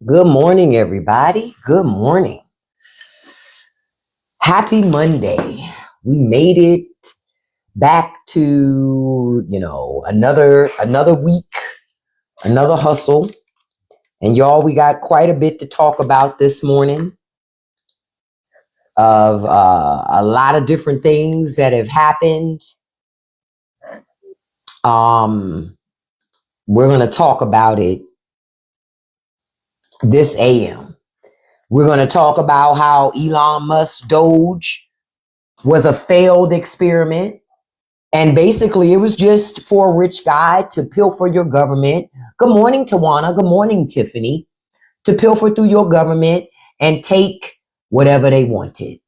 Good morning, everybody. Good morning. Happy Monday. We made it back to, another week, another hustle. And y'all, we got quite a bit to talk about this morning of a lot of different things that have happened. We're going to talk about it this AM. We're going to talk about how Elon Musk Doge was a failed experiment. And basically, it was just for a rich guy to pilfer your government. Good morning, Tawana. Good morning, Tiffany. To pilfer through your government and take whatever they wanted.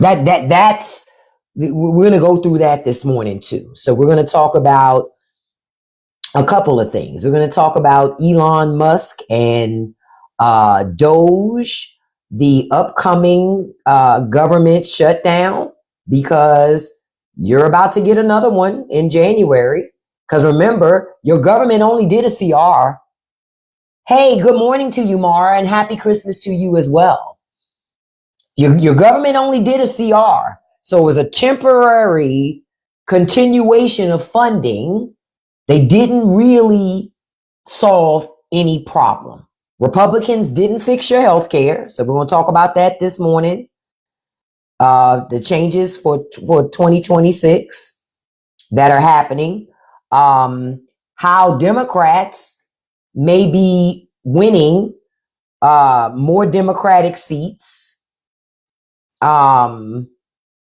That's we're going to go through that this morning too. So we're going to talk about a couple of things. We're going to talk about Elon Musk and Doge, the upcoming government shutdown, because you're about to get another one in January. Because remember, your government only did a CR. Hey, good morning to you, Mara, and happy Christmas to you as well. Your government only did a CR. So it was a temporary continuation of funding. They didn't really solve any problem. Republicans didn't fix your health care. So we're going to talk about that this morning. The changes for 2026 that are happening. How Democrats may be winning more Democratic seats.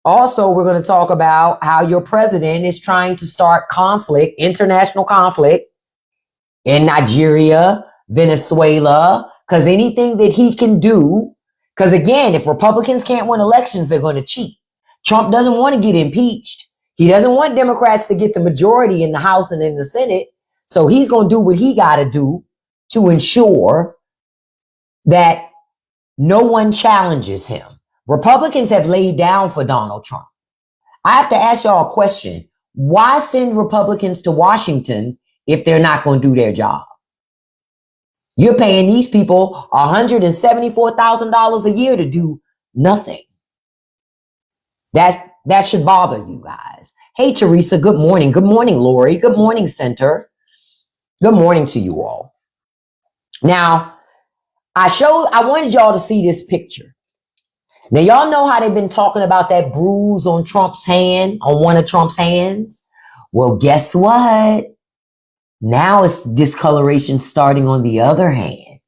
Also, we're going to talk about how your president is trying to start conflict, international conflict in Nigeria, Venezuela, because anything that he can do, because again, if Republicans can't win elections, they're going to cheat. Trump doesn't want to get impeached. He doesn't want Democrats to get the majority in the House and in the Senate. So he's going to do what he got to do to ensure that no one challenges him. Republicans have laid down for Donald Trump. I have to ask y'all a question. Why send Republicans to Washington if they're not going to do their job? You're paying these people $174,000 a year to do nothing. That should bother you guys. Hey, Teresa, good morning. Good morning, Lori. Good morning, Center. Good morning to you all. Now, I wanted y'all to see this picture. Now, y'all know how they've been talking about that bruise on Trump's hand, on one of Trump's hands? Well, guess what? Now it's discoloration starting on the other hand.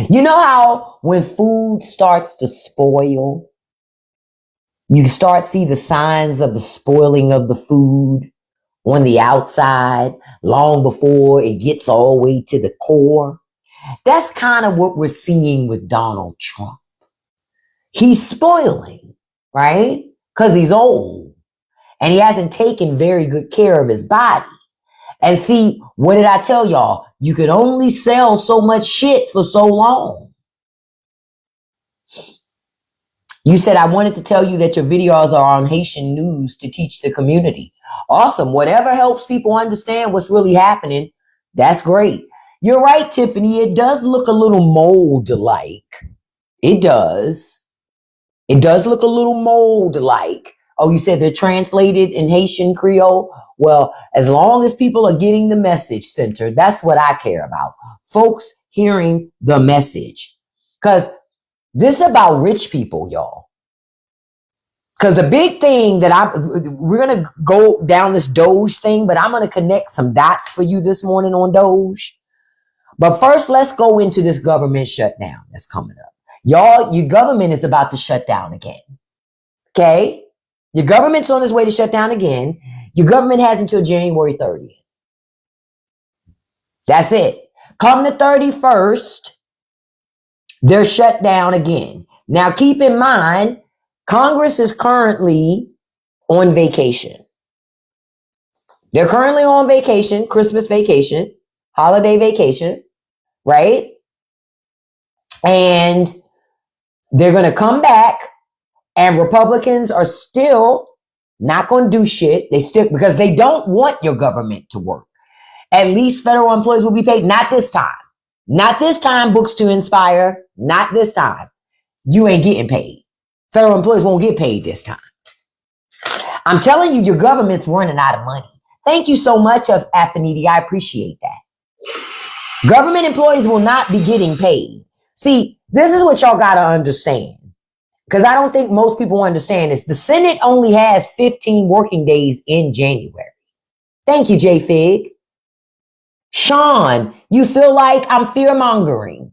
You know how when food starts to spoil, you start see the signs of the spoiling of the food on the outside long before it gets all the way to the core? That's kind of what we're seeing with Donald Trump. He's spoiling, right? Because he's old and he hasn't taken very good care of his body. And see, what did I tell y'all? You could only sell so much shit for so long. You said, I wanted to tell you that your videos are on Haitian news to teach the community. Awesome. Whatever helps people understand what's really happening, that's great. You're right, Tiffany. It does look a little mold-like. It does. It does look a little mold-like. Oh, you said they're translated in Haitian Creole? Well, as long as people are getting the message, Center, that's what I care about. Folks hearing the message. Because this is about rich people, y'all. Because the big thing that we're going to go down this Doge thing, but I'm going to connect some dots for you this morning on Doge. But first, let's go into this government shutdown that's coming up. Y'all, your government is about to shut down again. Okay? Your government's on its way to shut down again. Your government has until January 30th. That's it. Come the 31st, they're shut down again. Now, keep in mind, Congress is currently on vacation. They're currently on vacation, Christmas vacation, holiday vacation, right? And they're going to come back, and Republicans are still not going to do shit. Because they don't want your government to work. at least federal employees will be paid. Not this time. Not this time, Books to Inspire. Not this time. You ain't getting paid. Federal employees won't get paid this time. I'm telling you, your government's running out of money. Thank you so much, Affinity. I appreciate that. Government employees will not be getting paid. See, this is what y'all got to understand. Because I don't think most people understand this. The Senate only has 15 working days in January. Thank you, J Fig. Sean, you feel like I'm fear-mongering.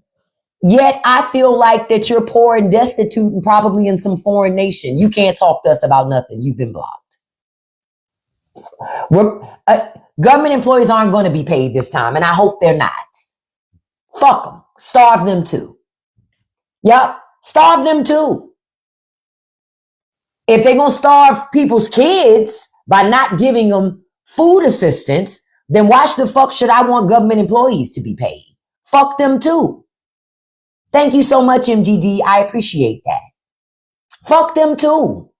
Yet I feel like that you're poor and destitute and probably in some foreign nation. You can't talk to us about nothing. You've been blocked. Government employees aren't going to be paid this time, and I hope they're not. Fuck them. Starve them too. Yep. Starve them too. If they're going to starve people's kids by not giving them food assistance, then why the fuck should I want government employees to be paid? Fuck them too. Thank you so much, MGD. I appreciate that. Fuck them too.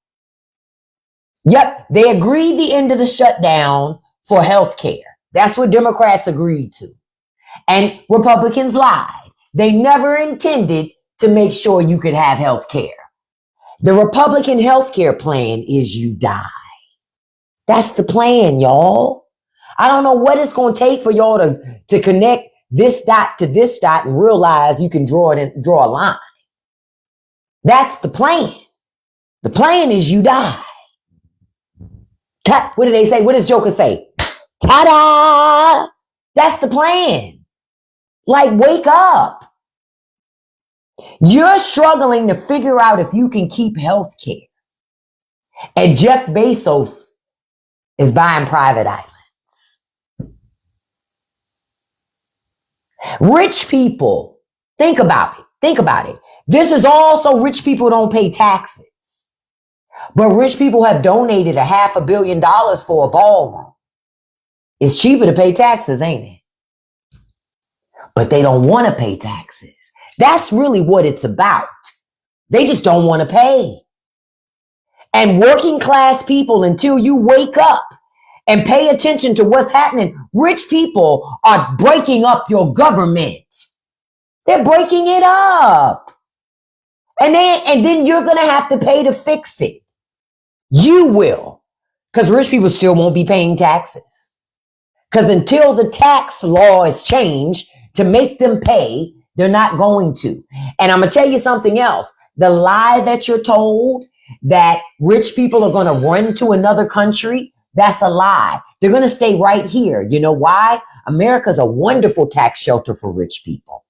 Yep, they agreed the end of the shutdown for health care. That's what Democrats agreed to. And Republicans lied. They never intended to make sure you could have health care. The Republican health care plan is you die. That's the plan, y'all. I don't know what it's going to take for y'all to connect this dot to this dot and realize you can draw a line. That's the plan. The plan is you die. What do they say? What does Joker say? Ta-da! That's the plan. Like, wake up. You're struggling to figure out if you can keep health care. And Jeff Bezos is buying private islands. Rich people, think about it. Think about it. This is also rich people don't pay taxes. But rich people have donated $500 million for a ballroom. It's cheaper to pay taxes, ain't it? But they don't want to pay taxes. That's really what it's about. They just don't want to pay. And working class people, until you wake up and pay attention to what's happening, rich people are breaking up your government. They're breaking it up. And then you're going to have to pay to fix it. You will. Because rich people still won't be paying taxes. Because until the tax law is changed to make them pay, they're not going to. And I'm going to tell you something else. The lie that you're told that rich people are going to run to another country, that's a lie. They're going to stay right here. You know why? America's a wonderful tax shelter for rich people.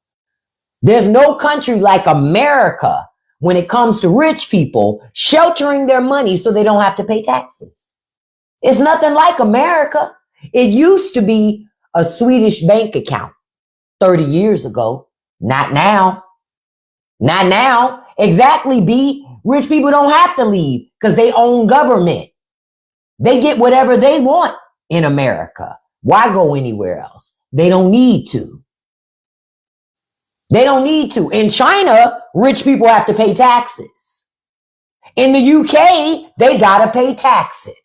There's no country like America when it comes to rich people sheltering their money so they don't have to pay taxes. It's nothing like America. It used to be a Swedish bank account 30 years ago. Not now. Not now. Exactly, B. Rich people don't have to leave because they own government. They get whatever they want in America. Why go anywhere else? They don't need to. They don't need to. In China, rich people have to pay taxes. In the UK, they gotta pay taxes.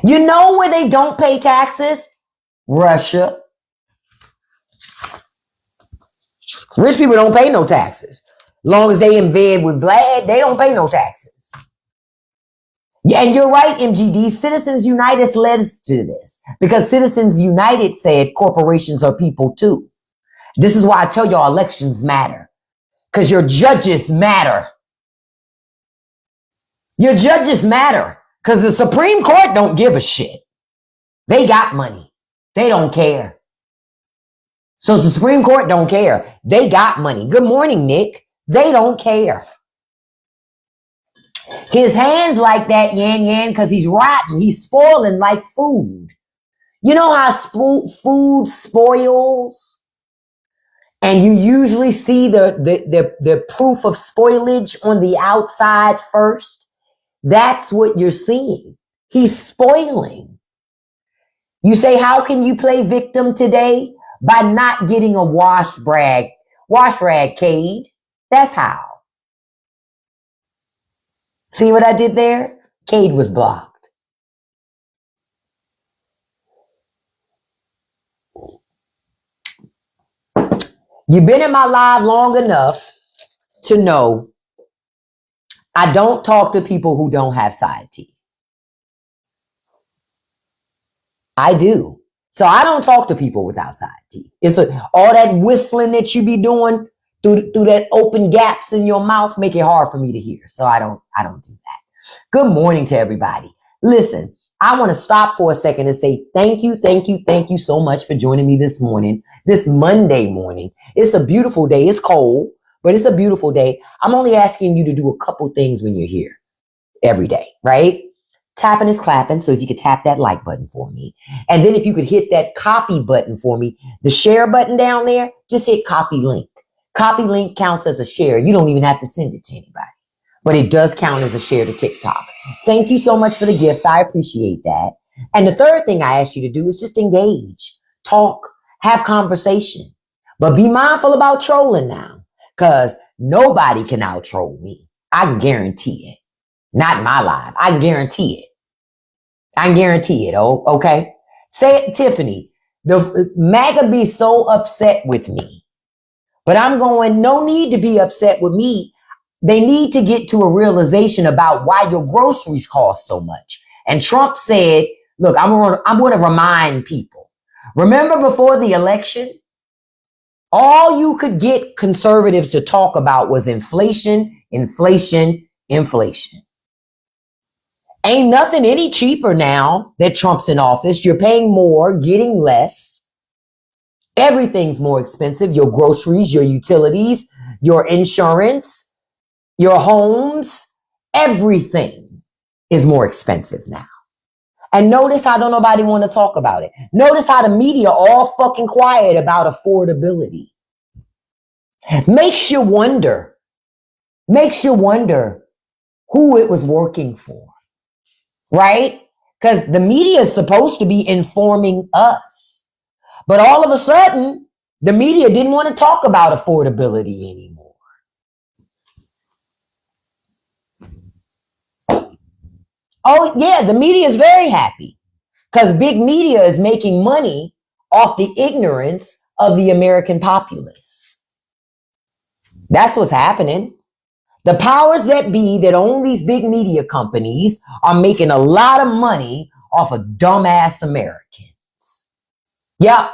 You know where they don't pay taxes? Russia. Rich people don't pay no taxes. Long as they in bed with Vlad, they don't pay no taxes. Yeah, and you're right, MGD. Citizens United led us to this because Citizens United said corporations are people too. This is why I tell y'all elections matter. Because your judges matter. Your judges matter. Because the Supreme Court don't give a shit. They got money. They don't care. So the Supreme Court don't care. They got money. Good morning, Nick. They don't care. His hands like that, Yan Yan, because he's rotten. He's spoiling like food. You know how food spoils? And you usually see the proof of spoilage on the outside first. That's what you're seeing. He's spoiling. You say, how can you play victim today? By not getting a wash rag, Cade. That's how. See what I did there? Cade was blocked. You've been in my life long enough to know I don't talk to people who don't have side teeth. I do. So I don't talk to people without side teeth. All that whistling that you be doing through that open gaps in your mouth make it hard for me to hear. So I don't do that. Good morning to everybody. Listen, I want to stop for a second and say thank you so much for joining me this morning, this Monday morning. It's a beautiful day. It's cold, but it's a beautiful day. I'm only asking you to do a couple things when you're here every day, right? Tapping is clapping. So if you could tap that like button for me. And then if you could hit that copy button for me, the share button down there, just hit copy link. Copy link counts as a share. You don't even have to send it to anybody, but it does count as a share to TikTok. Thank you so much for the gifts. I appreciate that. And the third thing I ask you to do is just engage, talk, have conversation, but be mindful about trolling now, because nobody can out troll me. I can guarantee it. Not in my life. I guarantee it. I guarantee it. Oh, okay. Say it, Tiffany. The MAGA be so upset with me, but I'm going, no need to be upset with me. They need to get to a realization about why your groceries cost so much. And Trump said, look, I'm going to remind people. Remember before the election, all you could get conservatives to talk about was inflation, inflation, inflation. Ain't nothing any cheaper now that Trump's in office. You're paying more, getting less. Everything's more expensive. Your groceries, your utilities, your insurance, your homes, everything is more expensive now. And notice how don't nobody want to talk about it. Notice how the media all fucking quiet about affordability. Makes you wonder who it was working for. Right? Because the media is supposed to be informing us. But all of a sudden, the media didn't want to talk about affordability anymore. Oh, yeah, the media is very happy because big media is making money off the ignorance of the American populace. That's what's happening. The powers that be that own these big media companies are making a lot of money off of dumbass Americans. Yep.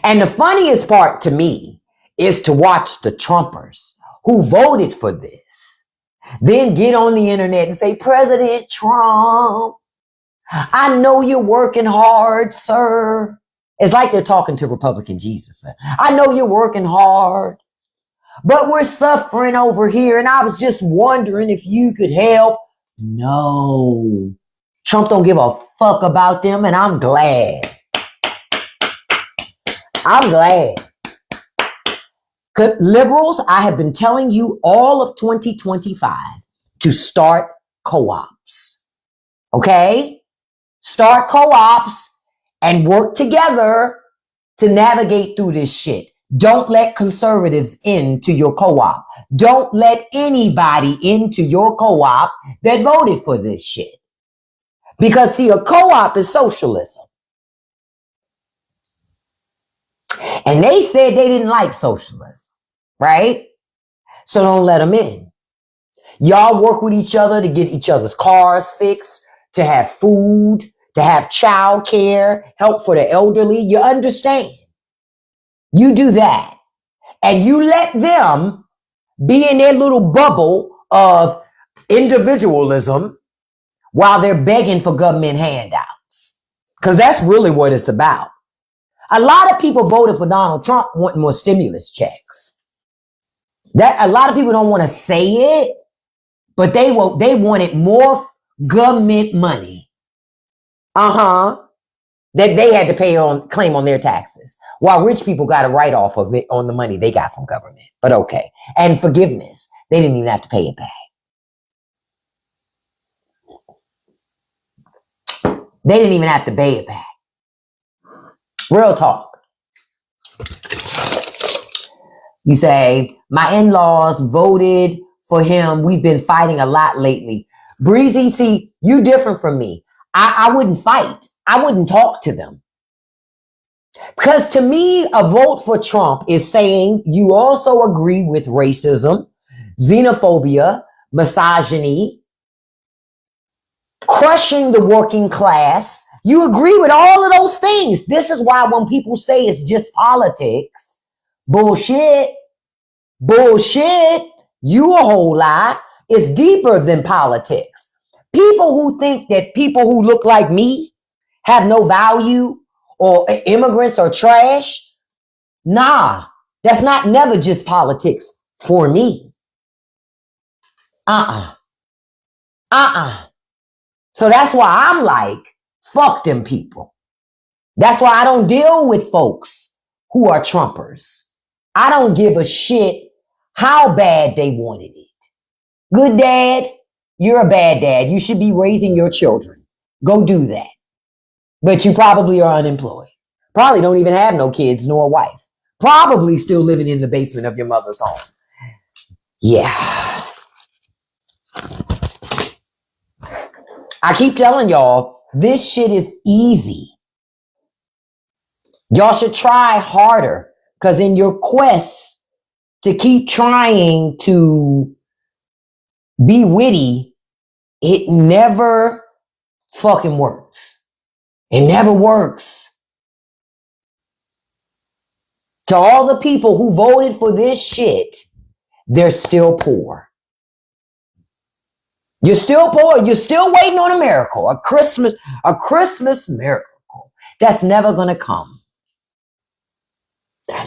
And the funniest part to me is to watch the Trumpers who voted for this then get on the internet and say, President Trump, I know you're working hard, sir. It's like they're talking to Republican Jesus. I know you're working hard, but we're suffering over here. And I was just wondering if you could help. No, Trump don't give a fuck about them. And I'm glad. Liberals, I have been telling you all of 2025 to start co-ops. Okay? Start co-ops and work together to navigate through this shit. Don't let conservatives into your co-op. Don't let anybody into your co-op that voted for this shit. Because see, a co-op is socialism. And they said they didn't like socialism, right? So don't let them in. Y'all work with each other to get each other's cars fixed, to have food, to have child care, help for the elderly. You understand? You do that. And you let them be in their little bubble of individualism while they're begging for government handouts. Because that's really what it's about. A lot of people voted for Donald Trump wanting more stimulus checks. That a lot of people don't want to say it, but they wanted more government money. That they had to claim on their taxes, while rich people got a write-off of it on the money they got from government. But okay. And forgiveness. They didn't even have to pay it back. They didn't even have to pay it back. Real talk. You say, my in-laws voted for him. We've been fighting a lot lately. Breezy, see, you different from me. I wouldn't fight. I wouldn't talk to them. Because to me, a vote for Trump is saying you also agree with racism, xenophobia, misogyny, crushing the working class. You agree with all of those things. This is why when people say it's just politics, bullshit, bullshit, you a whole lot. It's deeper than politics. People who think that people who look like me have no value or immigrants are trash, nah, that's not never just politics for me. Uh-uh. Uh-uh. So that's why I'm like, fuck them people. That's why I don't deal with folks who are Trumpers. I don't give a shit how bad they wanted it. Good dad, you're a bad dad. You should be raising your children. Go do that. But you probably are unemployed. Probably don't even have no kids nor a wife. Probably still living in the basement of your mother's home. Yeah. I keep telling y'all, this shit is easy. Y'all should try harder, because in your quest to keep trying to be witty, it never fucking works. It never works. To all the people who voted for this shit, they're still poor. You're still poor. You're still waiting on a miracle, a Christmas miracle that's never going to come.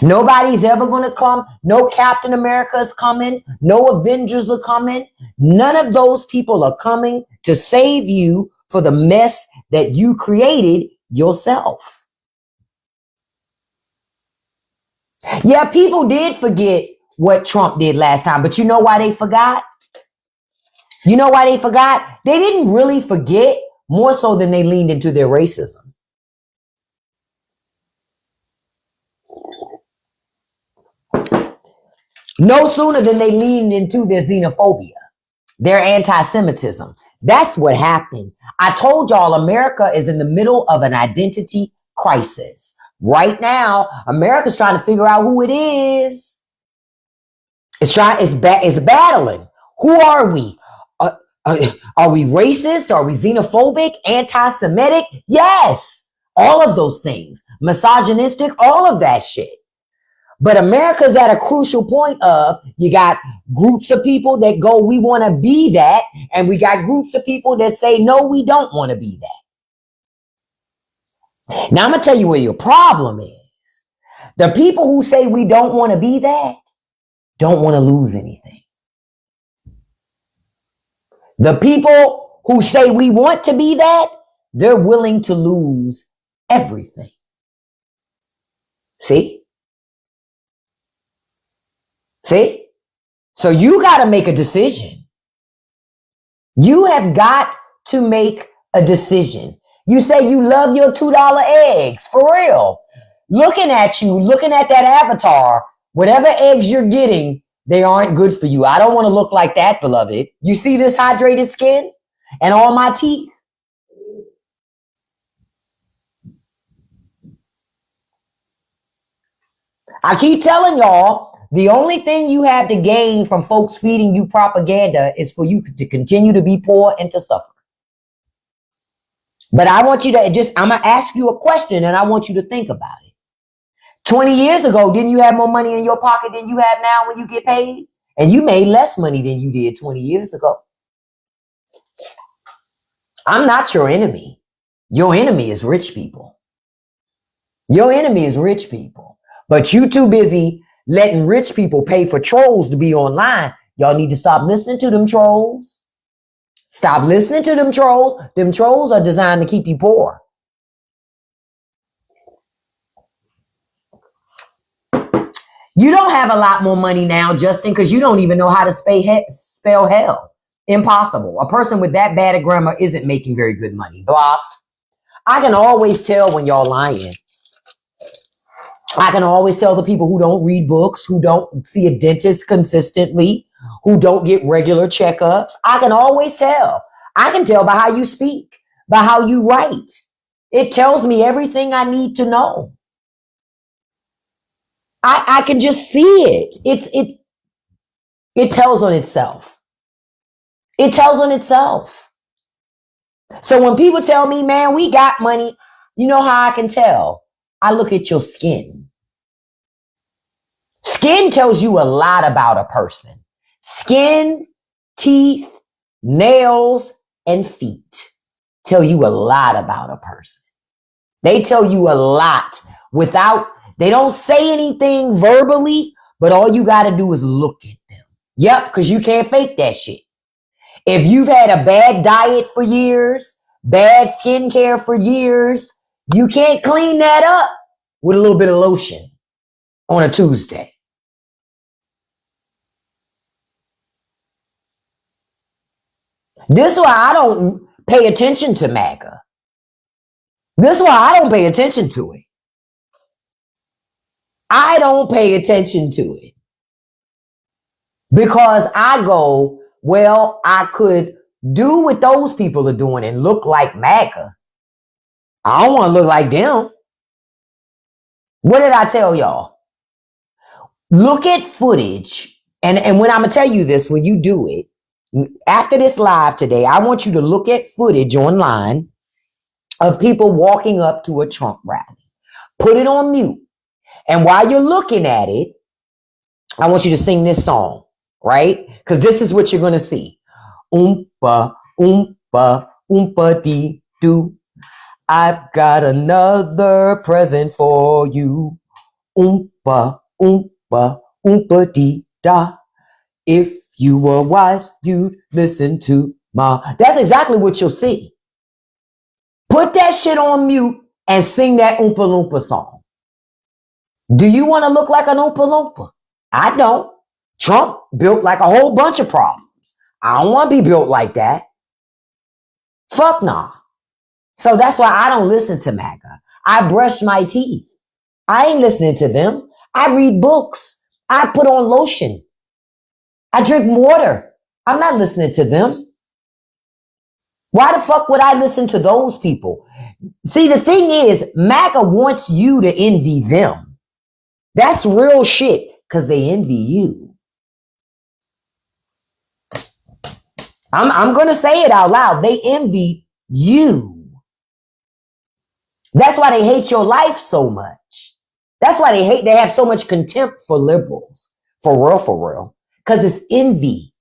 Nobody's ever going to come. No Captain America is coming. No Avengers are coming. None of those people are coming to save you for the mess that you created yourself. Yeah, people did forget what Trump did last time, but you know why they forgot? You know why they forgot? They didn't really forget, more so than they leaned into their racism. No sooner than they leaned into their xenophobia, their anti-Semitism. That's what happened. I told y'all America is in the middle of an identity crisis. Right now, America's trying to figure out who it is. It's battling. Who are we? Are we racist? Are we xenophobic? Anti-Semitic? Yes. All of those things. Misogynistic? All of that shit. But America's at a crucial point of, you got groups of people that go, we want to be that. And we got groups of people that say, no, we don't want to be that. Now I'm going to tell you where your problem is. The people who say we don't want to be that don't want to lose anything. The people who say we want to be that, they're willing to lose everything. See? See? So you got to make a decision. You have got to make a decision. You say you love your $2 eggs, for real. Looking at you, looking at that avatar, whatever eggs you're getting, they aren't good for you. I don't want to look like that, beloved. You see this hydrated skin and all my teeth? I keep telling y'all, the only thing you have to gain from folks feeding you propaganda is for you to continue to be poor and to suffer. But I want you to I'm going to ask you a question and I want you to think about it. 20 years ago, didn't you have more money in your pocket than you have now when you get paid? And you made less money than you did 20 years ago. I'm not your enemy. Your enemy is rich people. Your enemy is rich people. But you too busy letting rich people pay for trolls to be online. Y'all need to stop listening to them trolls. Stop listening to them trolls. Them trolls are designed to keep you poor. You don't have a lot more money now, Justin, because you don't even know how to spell hell. Impossible. A person with that bad a grammar isn't making very good money. Blocked. I can always tell when y'all lying. I can always tell the people who don't read books, who don't see a dentist consistently, who don't get regular checkups. I can always tell. I can tell by how you speak, by how you write. It tells me everything I need to know. I can just see it. It tells on itself. It tells on itself. So when people tell me, man, we got money, you know how I can tell? I look at your skin. Skin tells you a lot about a person. Skin, teeth, nails, and feet tell you a lot about a person. They tell you a lot they don't say anything verbally, but all you got to do is look at them. Yep, because you can't fake that shit. If you've had a bad diet for years, bad skincare for years, you can't clean that up with a little bit of lotion on a Tuesday. This is why I don't pay attention to MAGA. This is why I don't pay attention to it. I don't pay attention to it. Because I go, well, I could do what those people are doing and look like MAGA. I don't want to look like them. What did I tell y'all? Look at footage. And when I'm going to tell you this, when you do it, after this live today, I want you to look at footage online of people walking up to a Trump rally. Put it on mute. And while you're looking at it, I want you to sing this song, right? Because this is what you're going to see. Oompa, oompa, oompa dee doo. I've got another present for you. Oompa, oompa, oompa dee da. If you were wise, you'd listen to ma. That's exactly what you'll see. Put that shit on mute and sing that Oompa Loompa song. Do you want to look like an Oompa Loompa? I don't. Trump built like a whole bunch of problems. I don't want to be built like that. Fuck nah. So that's why I don't listen to MAGA. I brush my teeth. I ain't listening to them. I read books. I put on lotion. I drink water. I'm not listening to them. Why the fuck would I listen to those people? See, the thing is, MAGA wants you to envy them. That's real shit, because they envy you. I'm going to say it out loud. They envy you. That's why they hate your life so much. That's why they have so much contempt for liberals. For real. Because it's envy.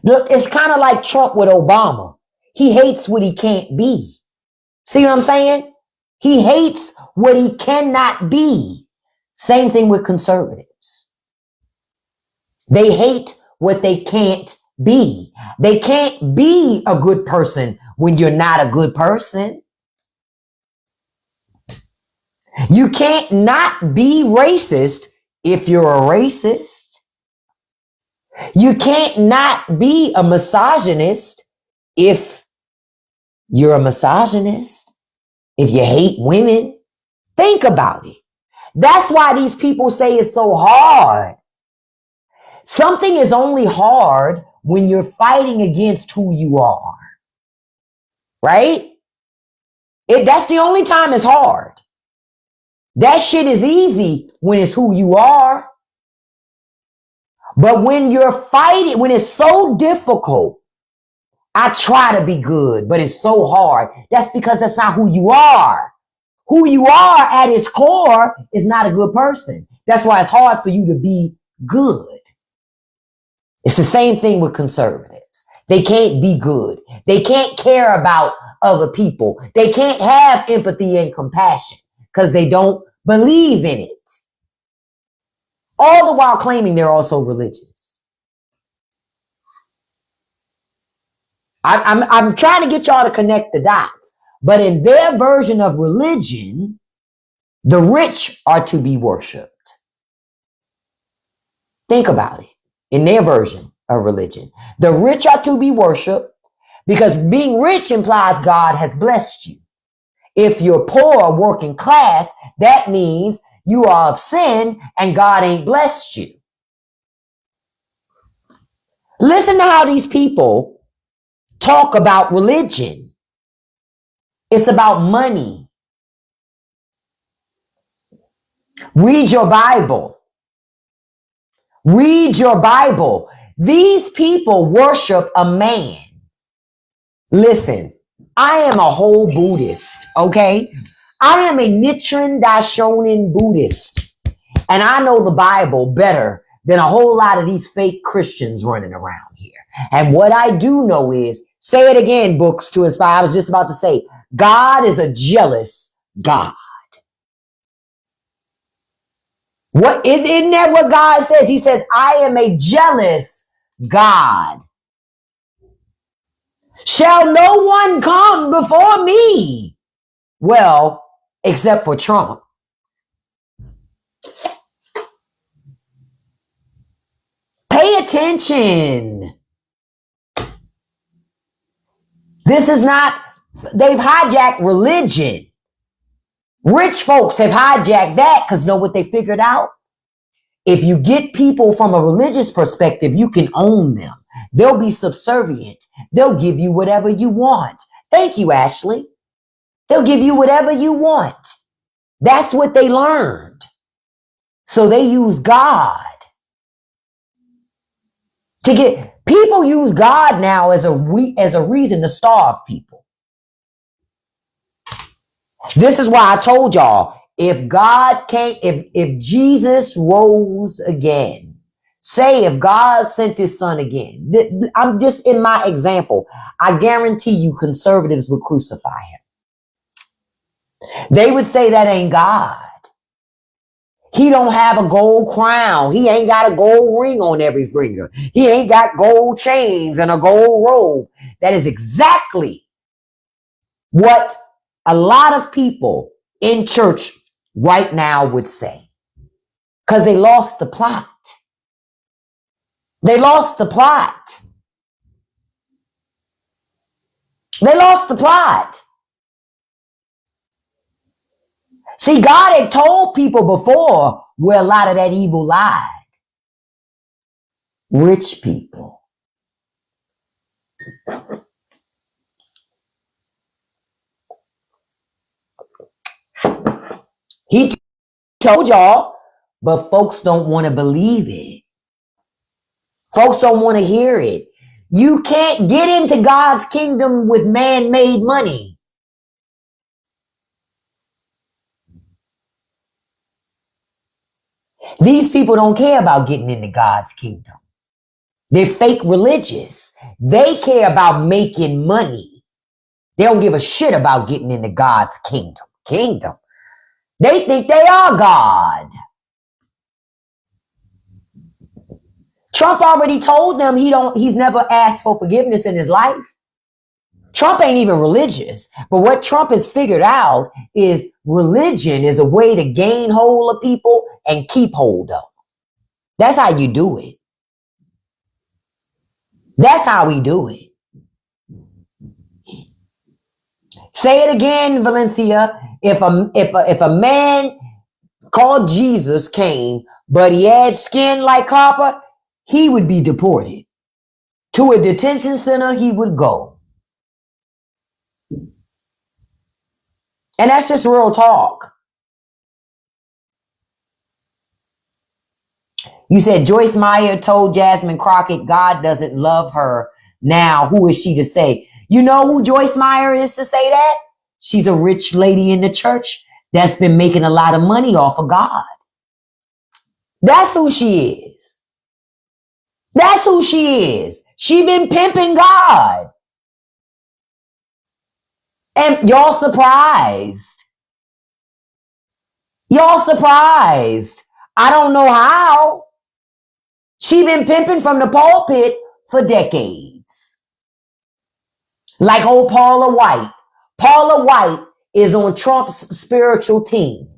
Look, it's kind of like Trump with Obama. He hates what he can't be. See what I'm saying? He hates what he cannot be. Same thing with conservatives. They hate what they can't be. They can't be a good person when you're not a good person. You can't not be racist if you're a racist. You can't not be a misogynist if you're a misogynist. If you hate women, think about it. That's why these people say it's so hard. Something is only hard when you're fighting against who you are. Right? That's the only time it's hard. That shit is easy when it's who you are. But when you're fighting, when it's so difficult, I try to be good, but it's so hard. That's because that's not who you are. Who you are at its core is not a good person. That's why it's hard for you to be good. It's the same thing with conservatives. They can't be good. They can't care about other people. They can't have empathy and compassion because they don't believe in it. All the while claiming they're also religious. I'm trying to get y'all to connect the dots. But in their version of religion, the rich are to be worshipped. Think about it. In their version of religion, the rich are to be worshipped because being rich implies God has blessed you. If you're poor, working class, that means you are of sin and God ain't blessed you. Listen to how these people talk about religion. It's about money. Read your Bible. Read your Bible. These people worship a man. Listen, I am a whole Buddhist, okay? I am a Nichiren Daishonin Buddhist, and I know the Bible better than a whole lot of these fake Christians running around here. And what I do know is, say it again, books to inspire. I was just about to say, God is a jealous God. What isn't that what God says? He says, I am a jealous God. Shall no one come before me? Well, except for Trump. Pay attention. This is not, they've hijacked religion. Rich folks have hijacked that because know what they figured out? If you get people from a religious perspective, you can own them. They'll be subservient. They'll give you whatever you want. Thank you, Ashley. They'll give you whatever you want. That's what they learned. So they use God to get, people use God now as a reason to starve people. This is why I told y'all, if God came, if Jesus rose again, say if God sent his son again, I'm just in my example, I guarantee you conservatives would crucify him. They would say that ain't God. He don't have a gold crown. He ain't got a gold ring on every finger. He ain't got gold chains and a gold robe. That is exactly what a lot of people in church right now would say. Because they lost the plot. They lost the plot. They lost the plot. See, God had told people before where a lot of that evil lied. Rich people. He told y'all, but folks don't want to believe it. Folks don't want to hear it. You can't get into God's kingdom with man-made money. These people don't care about getting into God's kingdom. They're fake religious. They care about making money. They don't give a shit about getting into God's kingdom. Kingdom. They think they are God. Trump already told them he's never asked for forgiveness in his life. Trump ain't even religious. But what Trump has figured out is religion is a way to gain hold of people and keep hold of them. That's how you do it. That's how we do it. Say it again, Valencia. If a man called Jesus came, but he had skin like copper, he would be deported. To a detention center, he would go. And that's just real talk. You said Joyce Meyer told Jasmine Crockett God doesn't love her. Now, who is she to say? You know who Joyce Meyer is to say that? She's a rich lady in the church that's been making a lot of money off of God. That's who she is. That's who she is. She been pimping God. And y'all surprised. Y'all surprised. I don't know how. She been pimping from the pulpit for decades. Like old Paula White. Paula White is on Trump's spiritual team.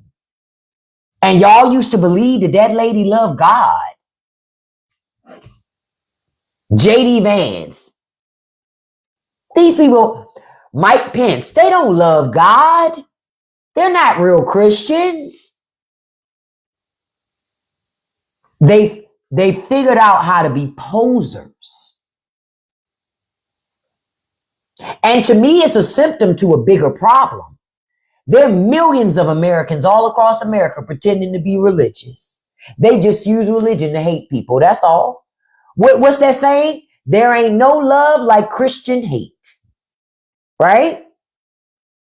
And y'all used to believe that lady loved God. J.D. Vance. These people, Mike Pence, they don't love God. They're not real Christians. They figured out how to be posers. And to me, it's a symptom to a bigger problem. There are millions of Americans all across America pretending to be religious. They just use religion to hate people. That's all. What's that saying? There ain't no love like Christian hate. Right?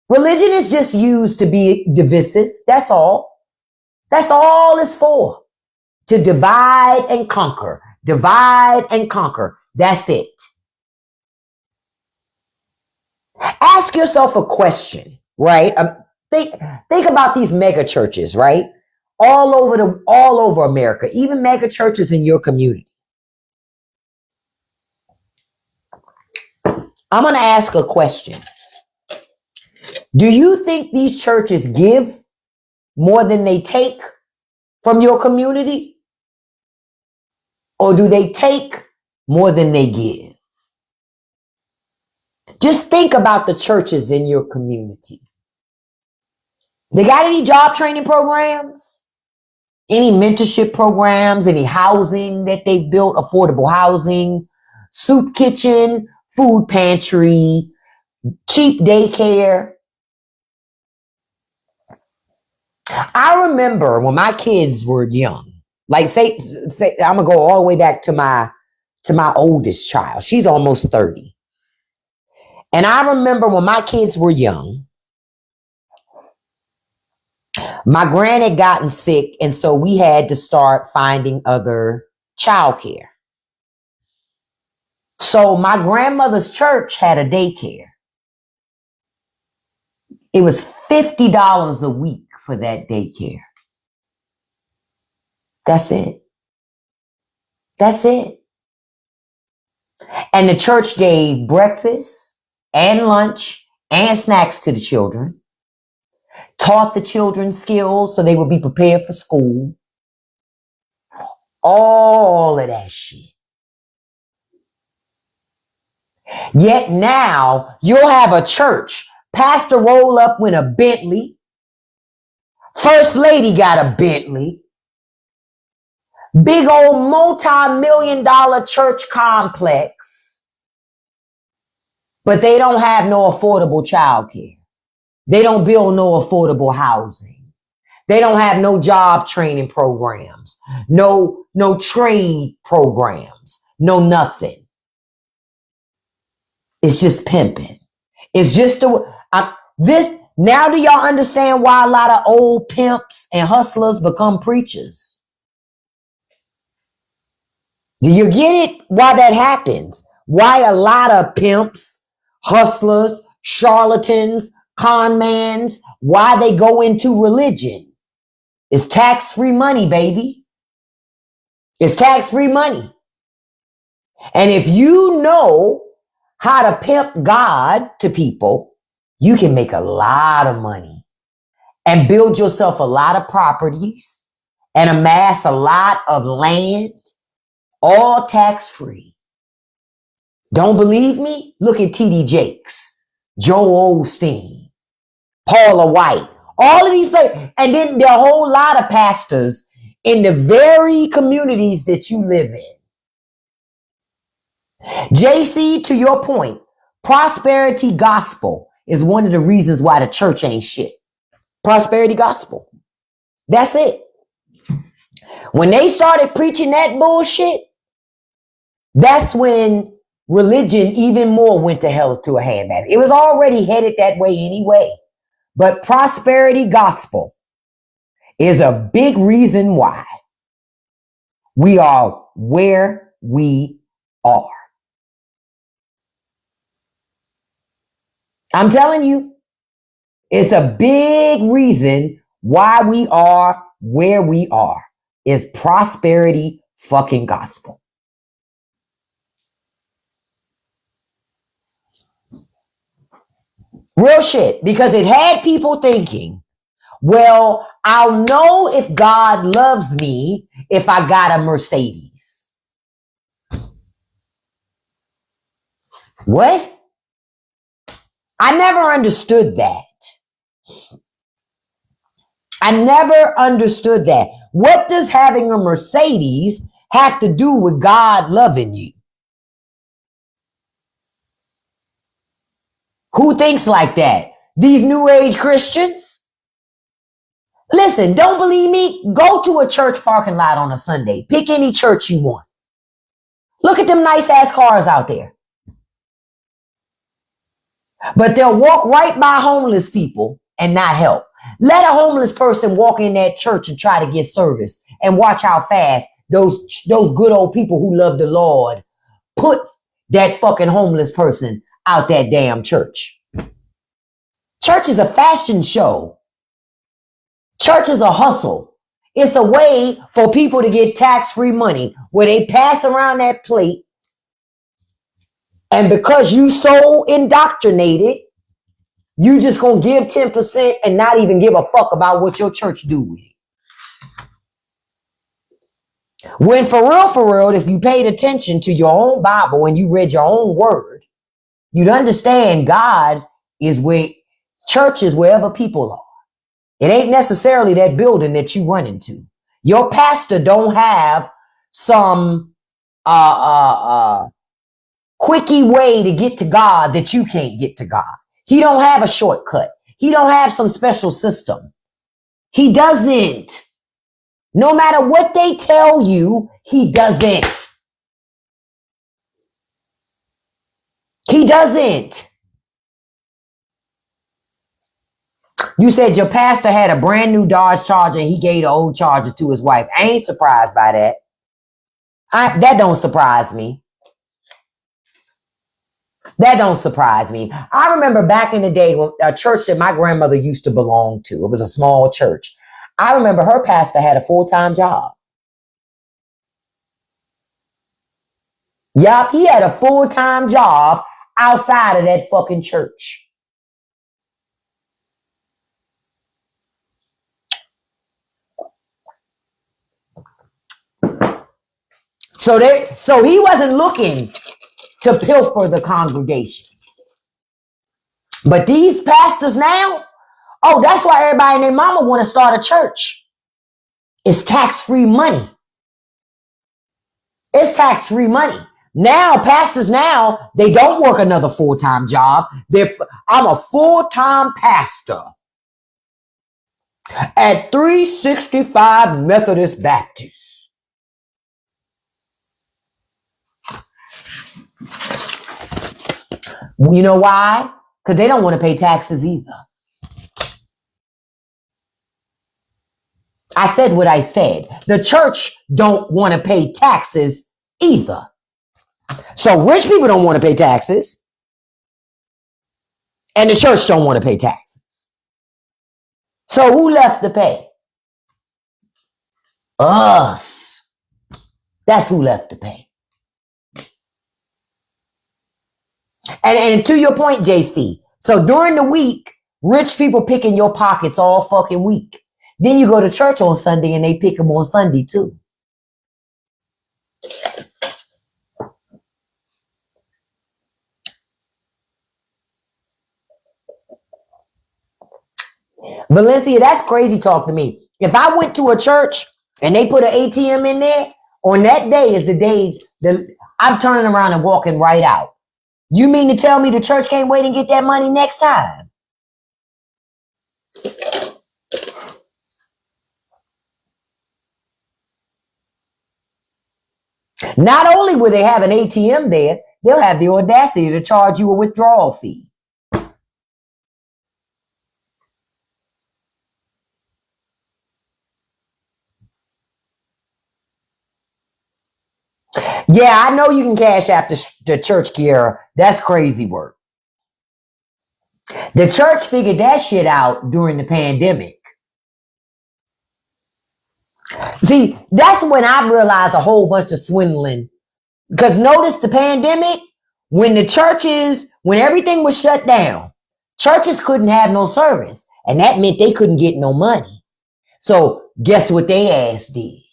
Religion is just used to be divisive. That's all. That's all it's for. To divide and conquer. Divide and conquer. That's it. Ask yourself a question, right? Think about these mega churches, right? All over America, even mega churches in your community. I'm going to ask a question. Do you think these churches give more than they take from your community? Or do they take more than they give? Just think about the churches in your community. They got any job training programs? Any mentorship programs? Any housing that they've built? Affordable housing? Soup kitchen? Food pantry? Cheap daycare? I remember when my kids were young, like say I'm gonna go all the way back to my oldest child. She's almost 30. And I remember when my kids were young, my grand had gotten sick, and so we had to start finding other childcare. So my grandmother's church had a daycare. It was $50 a week for that daycare. That's it. That's it. And the church gave breakfast and lunch and snacks to the children, taught the children skills so they would be prepared for school. All of that shit. Yet now you'll have a church, pastor roll up with a Bentley, first lady got a Bentley, big old multi-million-dollar church complex, but they don't have no affordable childcare. They don't build no affordable housing. They don't have no job training programs, no trade programs, no nothing. It's just pimping. It's just this. Now do y'all understand why a lot of old pimps and hustlers become preachers? Do you get it? Why that happens? Why a lot of pimps, hustlers, charlatans, con mans, why they go into religion? It's tax-free money, baby. It's tax-free money. And if you know how to pimp God to people, you can make a lot of money and build yourself a lot of properties and amass a lot of land, all tax-free. Don't believe me? Look at T.D. Jakes, Joel Osteen, Paula White, all of these places. And then there are a whole lot of pastors in the very communities that you live in. JC, to your point, prosperity gospel is one of the reasons why the church ain't shit. Prosperity gospel. That's it. When they started preaching that bullshit, that's when religion even more went to hell to a handbasket. It was already headed that way anyway. But prosperity gospel is a big reason why we are where we are. I'm telling you, it's a big reason why we are where we are. Is prosperity fucking gospel. Real shit, because it had people thinking, well, I'll know if God loves me if I got a Mercedes. What? I never understood that. I never understood that. What does having a Mercedes have to do with God loving you? Who thinks like that? These new age Christians. Listen, don't believe me? Go to a church parking lot on a Sunday. Pick any church you want. Look at them nice ass cars out there. But they'll walk right by homeless people and not help. Let a homeless person walk in that church and try to get service, and watch how fast those good old people who love the Lord put that fucking homeless person out that damn church. Church is a fashion show. Church is a hustle. It's a way for people to get tax-free money where they pass around that plate, and because you so indoctrinated, you just gonna give 10% and not even give a fuck about what your church do with it. When for real, if you paid attention to your own Bible and you read your own word, you'd understand God is where church is, wherever people are. It ain't necessarily that building that you run into. Your pastor don't have some quickie way to get to God that you can't get to God. He don't have a shortcut. He don't have some special system. He doesn't. No matter what they tell you, he doesn't. He doesn't. You said your pastor had a brand new Dodge Charger and he gave the old Charger to his wife. I ain't surprised by that. That don't surprise me. That don't surprise me. I remember back in the day when a church that my grandmother used to belong to, it was a small church. I remember her pastor had a full-time job. Yup, he had a full-time job outside of that fucking church. So he wasn't looking to pilfer the congregation. But these pastors now, oh, that's why everybody and their mama want to start a church. It's tax-free money. It's tax-free money. Now, pastors now, they don't work another full-time job. I'm a full-time pastor at 365 Methodist Baptist. You know why? Because they don't want to pay taxes either. I said what I said. The church don't want to pay taxes either. So rich people don't want to pay taxes, and the church don't want to pay taxes. So who left to pay? Us. That's who left to pay. And to your point, JC, so during the week, rich people picking your pockets all fucking week. Then you go to church on Sunday and they pick them on Sunday too. Valencia, that's crazy talk to me. If I went to a church and they put an ATM in there, on that day is the day that I'm turning around and walking right out. You mean to tell me the church can't wait and get that money next time? Not only will they have an ATM there, they'll have the audacity to charge you a withdrawal fee. Yeah, I know you can cash out the church, Kiera. That's crazy work. The church figured that shit out during the pandemic. See, that's when I realized a whole bunch of swindling. Because notice the pandemic, when everything was shut down, churches couldn't have no service. And that meant they couldn't get no money. So guess what they ass did?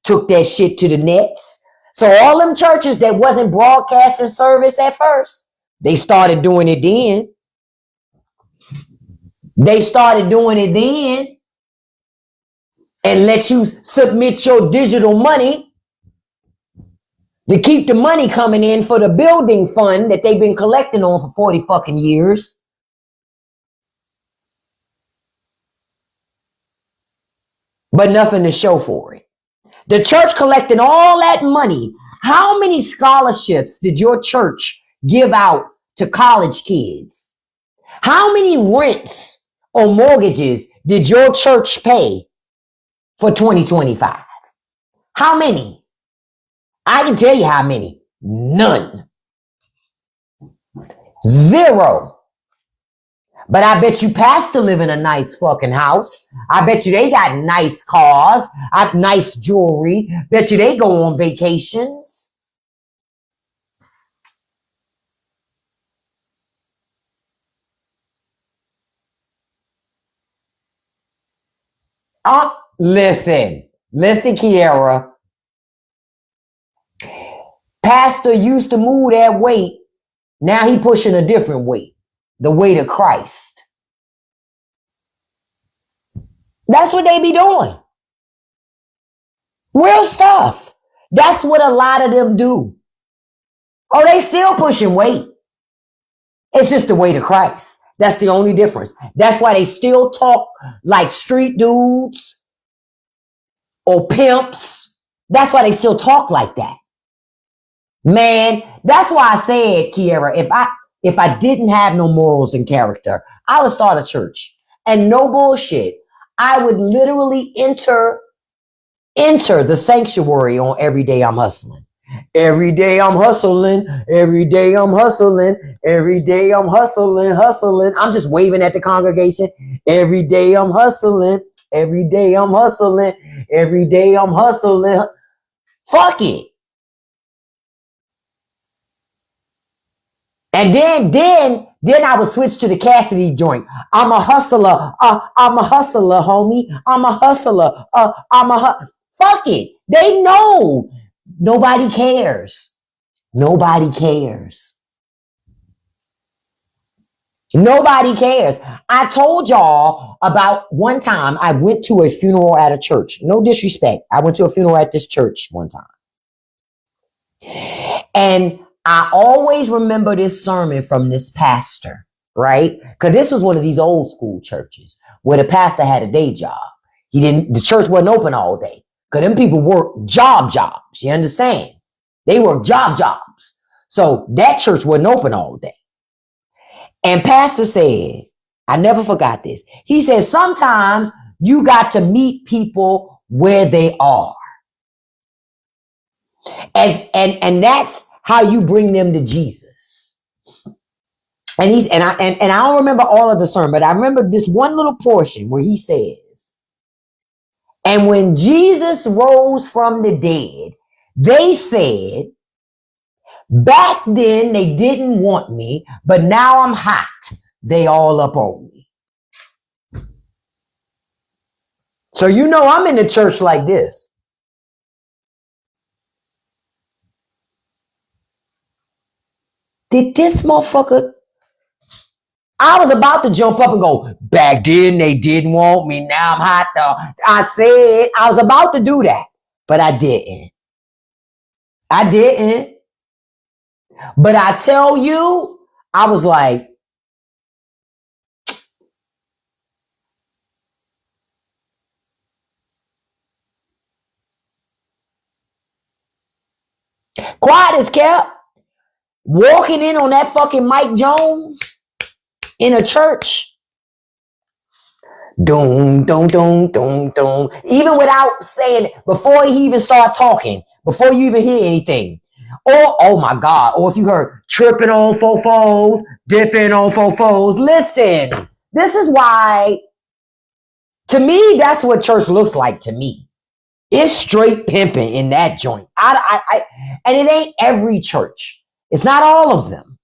Took that shit to the nets. So all them churches that wasn't broadcasting service at first, they started doing it then. And let you submit your digital money to keep the money coming in for the building fund that they've been collecting on for 40 fucking years. But nothing to show for it. The church collecting all that money. How many scholarships did your church give out to college kids? How many rents or mortgages did your church pay for 2025? How many? I can tell you how many. None. Zero. But I bet you pastor live in a nice fucking house. I bet you they got nice cars, nice jewelry. Bet you they go on vacations. Listen, Kiara. Pastor used to move that weight. Now he pushing a different weight. The weight of Christ. That's what they be doing. Real stuff. That's what a lot of them do. Oh, they still pushing weight. It's just the weight of Christ. That's the only difference. That's why they still talk like street dudes or pimps. That's why they still talk like that. Man, that's why I said, Kiara, if I didn't have no morals and character, I would start a church. And no bullshit. I would literally enter the sanctuary on every day I'm hustling. Every day I'm hustling. Every day I'm hustling. Every day I'm hustling. I'm just waving at the congregation. Every day I'm hustling. Every day I'm hustling. Every day I'm hustling. Fuck it. And then I would switch to the Cassidy joint. I'm a hustler. I'm a hustler, homie. I'm a hustler. Fuck it. They know. Nobody cares. Nobody cares. Nobody cares. I told y'all about one time I went to a funeral at a church. No disrespect. I went to a funeral at this church one time. And I always remember this sermon from this pastor, right? Because this was one of these old school churches where the pastor had a day job. The church wasn't open all day. Because them people work jobs. You understand? They work jobs. So that church wasn't open all day. And pastor said, I never forgot this. He said, sometimes you got to meet people where they are. And that's how you bring them to Jesus. And I don't remember all of the sermon, but I remember this one little portion where he says, and when Jesus rose from the dead, they said, back then they didn't want me, but now I'm hot. They all up on me. So you know I'm in the church like this. Did this motherfucker? I was about to jump up and go, back then they didn't want me, now I'm hot though. I was about to do that, but I didn't. But I tell you, I was like, quiet as kept. Walking in on that fucking Mike Jones in a church. Doom, doom, doom, doom, doom. Even without saying, before he even start talking, before you even hear anything. Or, oh my God. Or if you heard tripping on fofos, dipping on fofos. Listen, this is why, to me, that's what church looks like to me. It's straight pimping in that joint. And it ain't every church. It's not all of them.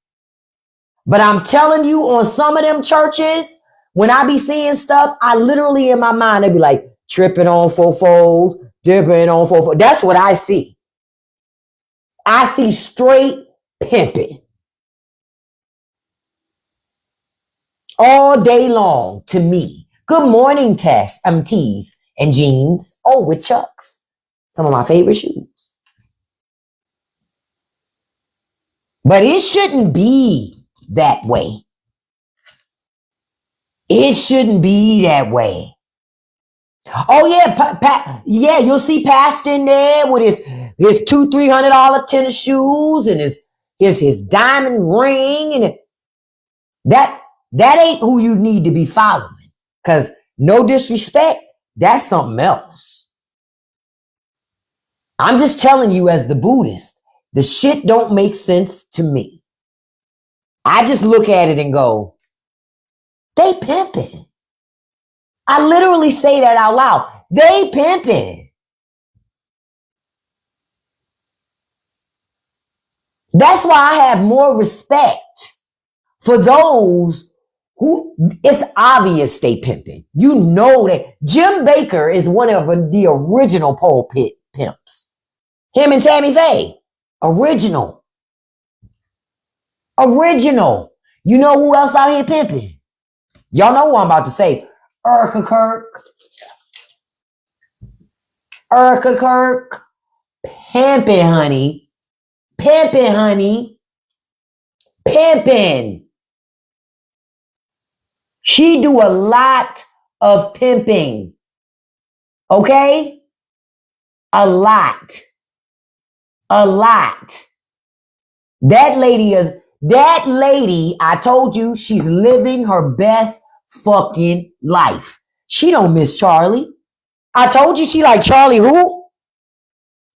But I'm telling you, on some of them churches, when I be seeing stuff, I literally in my mind, I be like, tripping on fofos, dipping on fofos. That's what I see. I see straight pimping. All day long to me. Good morning, tees and jeans. Oh, with Chucks. Some of my favorite shoes. But it shouldn't be that way. It shouldn't be that way. Oh yeah, yeah, you'll see Pastor in there with his $200-300 tennis shoes and his diamond ring, and that ain't who you need to be following. Cause no disrespect, that's something else. I'm just telling you, as the Buddhist, the shit don't make sense to me. I just look at it and go, they pimping. I literally say that out loud. They pimping. That's why I have more respect for those who, it's obvious they pimping. You know that Jim Baker is one of the original pulpit pimps. Him and Tammy Faye. Original. You know who else out here pimping? Y'all know who I'm about to say. Erica Kirk. Pimping, honey. Pimping. She do a lot of pimping. Okay? A lot. That lady, I told you, she's living her best fucking life. She don't miss Charlie. I told you she like Charlie who?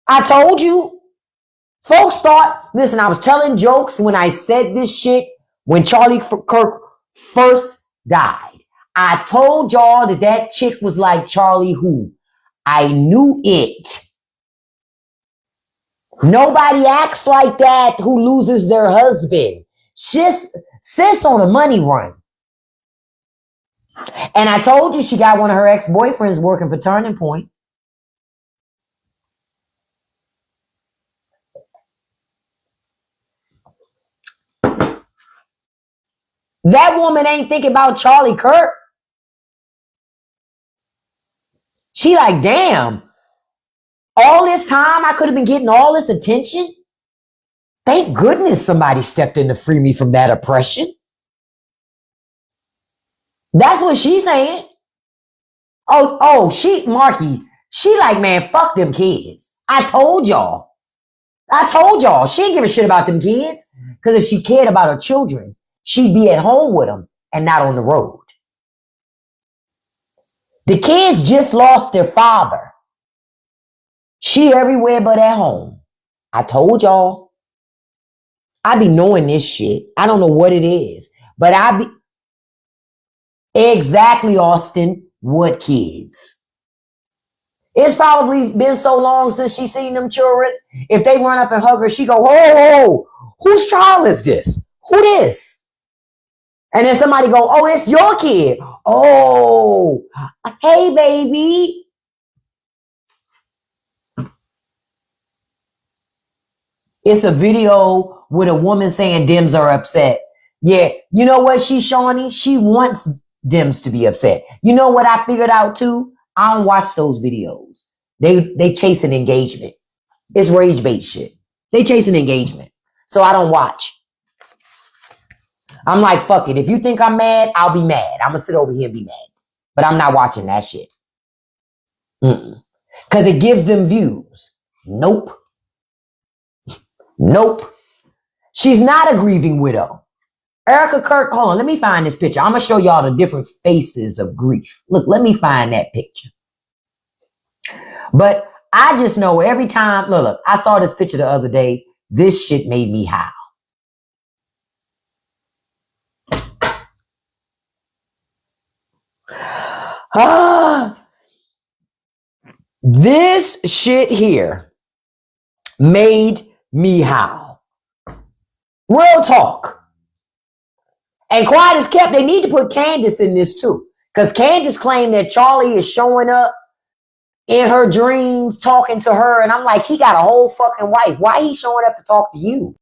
I told you. Folks thought, listen, I was telling jokes when I said this shit when Charlie Kirk first died. I told y'all that chick was like Charlie who. I knew it. Nobody acts like that who loses their husband. Sis on a money run. And I told you she got one of her ex-boyfriends working for Turning Point. That woman ain't thinking about Charlie Kirk. She like, damn, all this time I could have been getting all this attention. Thank goodness somebody stepped in to free me from that oppression. That's what she's saying. Marky, she like, man, fuck them kids. I told y'all. She ain't give a shit about them kids. Because if she cared about her children, she'd be at home with them and not on the road. The kids just lost their father. She everywhere but at home. I told y'all. I be knowing this shit. I don't know what it is. But I be... Exactly, Austin. What kids? It's probably been so long since she seen them children. If they run up and hug her, she go, oh, whose child is this? Who this? And then somebody go, oh, it's your kid. Oh, hey, baby. It's a video with a woman saying Dems are upset. Yeah, you know what, Shawnee? She wants Dems to be upset. You know what I figured out too? I don't watch those videos. They chasing engagement. It's rage bait shit. They chasing engagement. So I don't watch. I'm like, fuck it. If you think I'm mad, I'll be mad. I'm going to sit over here and be mad. But I'm not watching that shit. Because it gives them views. Nope. She's not a grieving widow. Erica Kirk, hold on. Let me find this picture. I'm going to show y'all the different faces of grief. Look, let me find that picture. But I just know every time, look, I saw this picture the other day. This shit made me howl. This shit here made me howl. Real talk. And quiet as kept, they need to put Candace in this too. Because Candace claimed that Charlie is showing up in her dreams, talking to her. And I'm like, he got a whole fucking wife. Why he showing up to talk to you?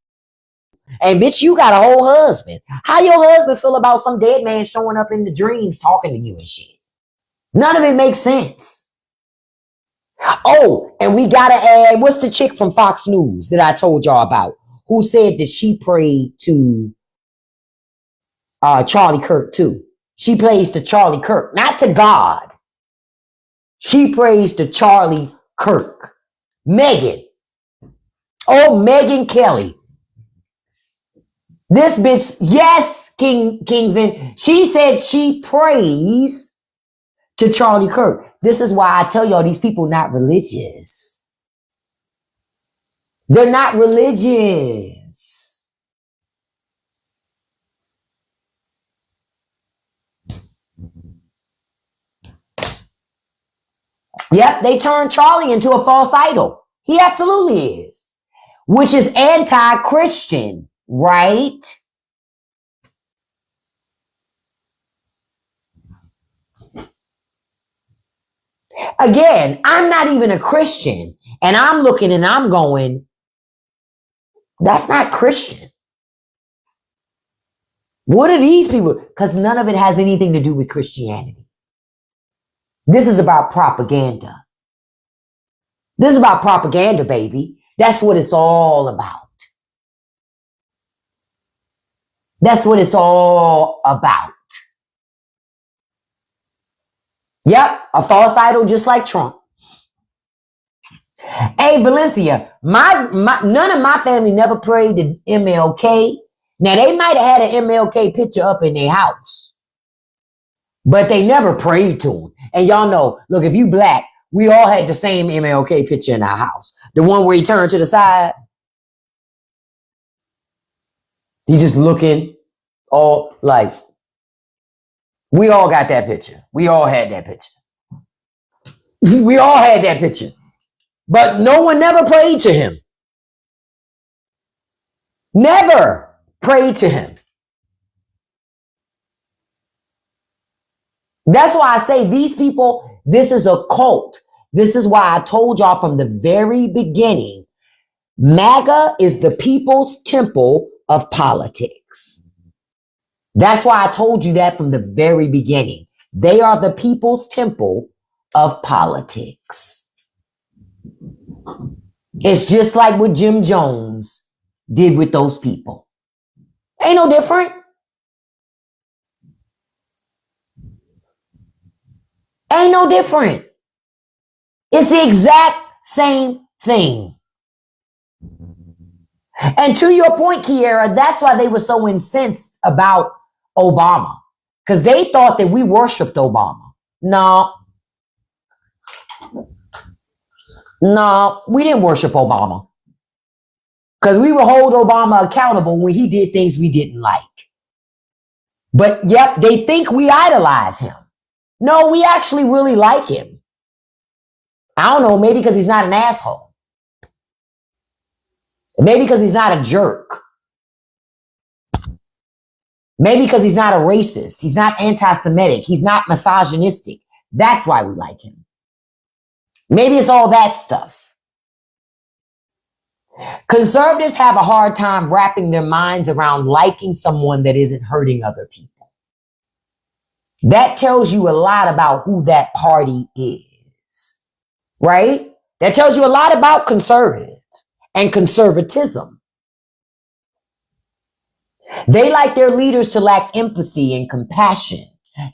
And bitch, you got a whole husband. How your husband feel about some dead man showing up in the dreams talking to you and shit? None of it makes sense. Oh, and we gotta add, what's the chick from Fox News that I told y'all about? who said that she prayed to Charlie Kirk too. She prays to Charlie Kirk, not to God. She prays to Charlie Kirk. Megan. Oh, Megan Kelly. This bitch, yes, Kingston. She said she prays to Charlie Kirk. This is why I tell y'all these people not religious. They're not religious. Yep, they turned Charlie into a false idol. He absolutely is. Which is anti-Christian, right? Again, I'm not even a Christian. And I'm looking and I'm going, that's not Christian. What are these people? Because none of it has anything to do with Christianity. This is about propaganda. This is about propaganda, baby. That's what it's all about. That's what it's all about. Yep, a false idol just like Trump. Hey, Valencia, none of my family never prayed to MLK. Now, they might have had an MLK picture up in their house, but they never prayed to him. And y'all know, look, if you black, we all had the same MLK picture in our house. The one where he turned to the side. He just looking all like, we all got that picture. We all had that picture. We all had that picture. But no one never prayed to him. Never prayed to him. That's why I say these people, this is a cult. This is why I told y'all from the very beginning, MAGA is the people's temple of politics. That's why I told you that from the very beginning. They are the people's temple of politics. It's just like what Jim Jones did with those people. Ain't no different. Ain't no different. It's the exact same thing. And to your point, Kiera, that's why they were so incensed about Obama. Because they thought that we worshiped Obama. No, we didn't worship Obama. Because we would hold Obama accountable when he did things we didn't like. But yep, they think we idolize him. No, we actually really like him. I don't know, maybe because he's not an asshole. Maybe because he's not a jerk. Maybe because he's not a racist. He's not anti-Semitic. He's not misogynistic. That's why we like him. Maybe it's all that stuff. Conservatives have a hard time wrapping their minds around liking someone that isn't hurting other people. That tells you a lot about who that party is, right? That tells you a lot about conservatives and conservatism. They like their leaders to lack empathy and compassion.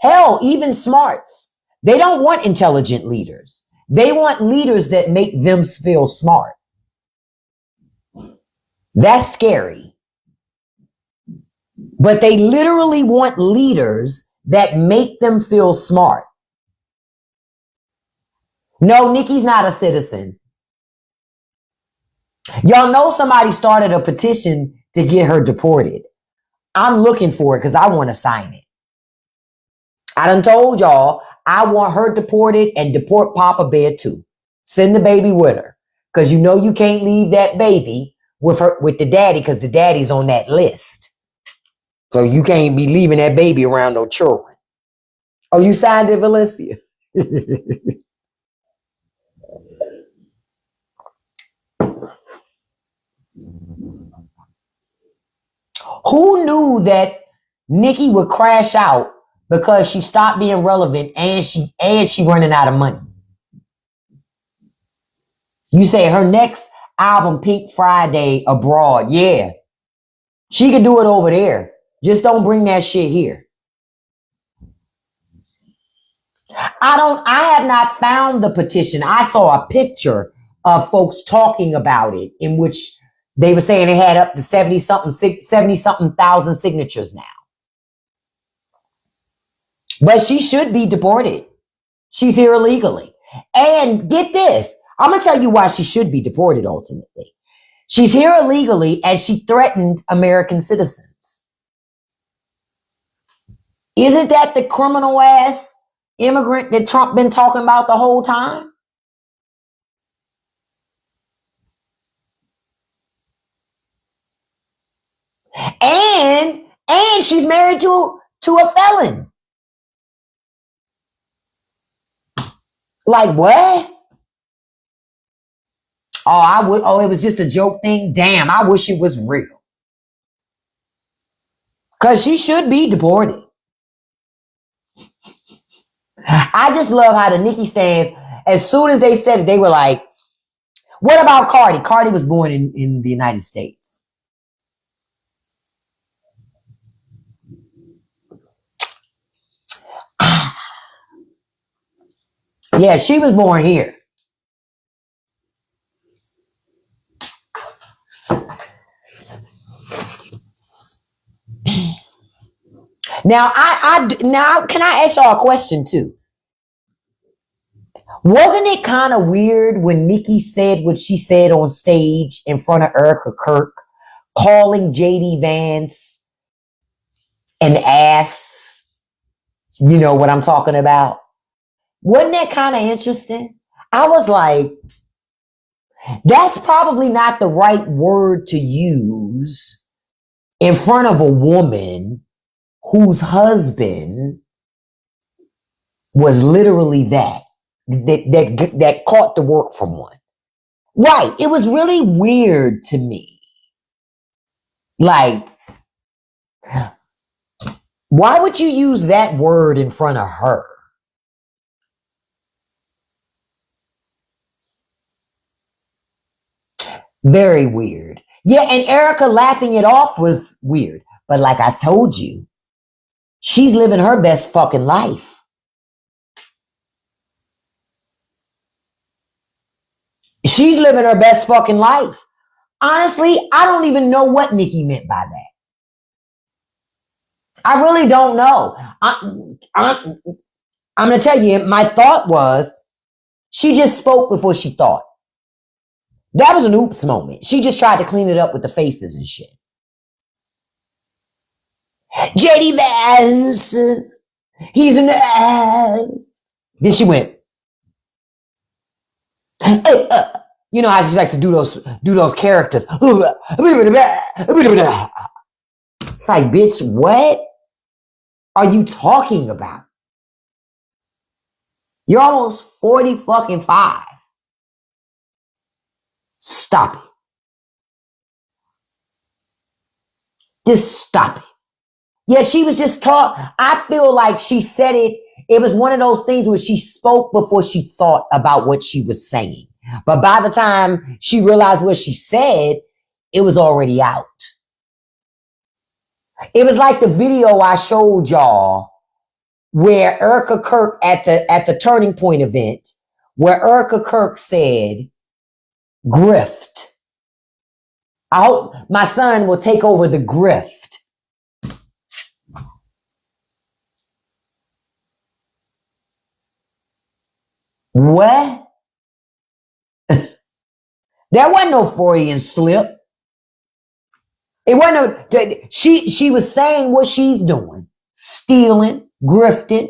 Hell, even smarts. They don't want intelligent leaders. They want leaders that make them feel smart. That's scary. But they literally want leaders that make them feel smart. No, Nikki's not a citizen. Y'all know somebody started a petition to get her deported. I'm looking for it because I want to sign it. I done told y'all I want her deported and deport Papa Bear too. Send the baby with her. Because you know you can't leave that baby with the daddy because the daddy's on that list. So you can't be leaving that baby around no children. Oh, you signed it, Valencia? Who knew that Nikki would crash out because she stopped being relevant and she running out of money? You say her next album Pink Friday abroad. Yeah. She could do it over there. Just don't bring that shit here. I have not found the petition. I saw a picture of folks talking about it in which they were saying it had up to 70 something thousand signatures now. But she should be deported. She's here illegally. And get this, I'm going to tell you why she should be deported ultimately. She's here illegally and she threatened American citizens. Isn't that the criminal ass immigrant that Trump been talking about the whole time? And she's married to a felon. Like what? Oh, it was just a joke thing. Damn, I wish it was real. Cause she should be deported. I just love how the Nikki stands. As soon as they said it, they were like, what about Cardi? Cardi was born in the United States. Yeah, she was born here. Now, now can I ask y'all a question too? Wasn't it kind of weird when Nikki said what she said on stage in front of Erica Kirk, calling JD Vance an ass? You know what I'm talking about? Wasn't that kind of interesting? I was like, that's probably not the right word to use in front of a woman whose husband was literally that caught the work from one. Right. It was really weird to me. Like, why would you use that word in front of her? Very weird. Yeah, and Erica laughing it off was weird. But like I told you, she's living her best fucking life. She's living her best fucking life. Honestly, I don't even know what Nikki meant by that. I really don't know. I'm going to tell you, my thought was she just spoke before she thought. That was an oops moment. She just tried to clean it up with the faces and shit. JD Vance, he's an ass. Then she went, you know how she likes to do those characters. It's like, bitch, what are you talking about? You're almost 40 fucking 5. Stop it. Just stop it. Yeah, she was just I feel like she said it. It was one of those things where she spoke before she thought about what she was saying. But by the time she realized what she said, it was already out. It was like the video I showed y'all where Erica Kirk at the Turning Point event, where Erica Kirk said, grift. I hope my son will take over the grift. What? That wasn't no Freudian slip. It wasn't no, she was saying what she's doing. Stealing, grifting.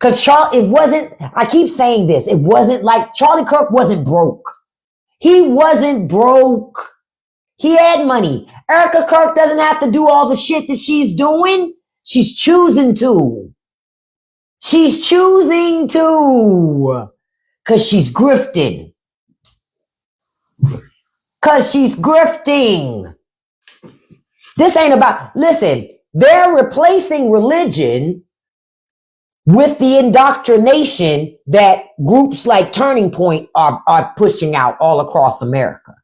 Cause it wasn't, I keep saying this, it wasn't like, Charlie Kirk wasn't broke. He wasn't broke. He had money. Erica Kirk doesn't have to do all the shit that she's doing. She's choosing to. She's choosing to. Cause she's grifting. Cause she's grifting. This ain't about, listen, they're replacing religion with the indoctrination that groups like Turning Point are pushing out all across America.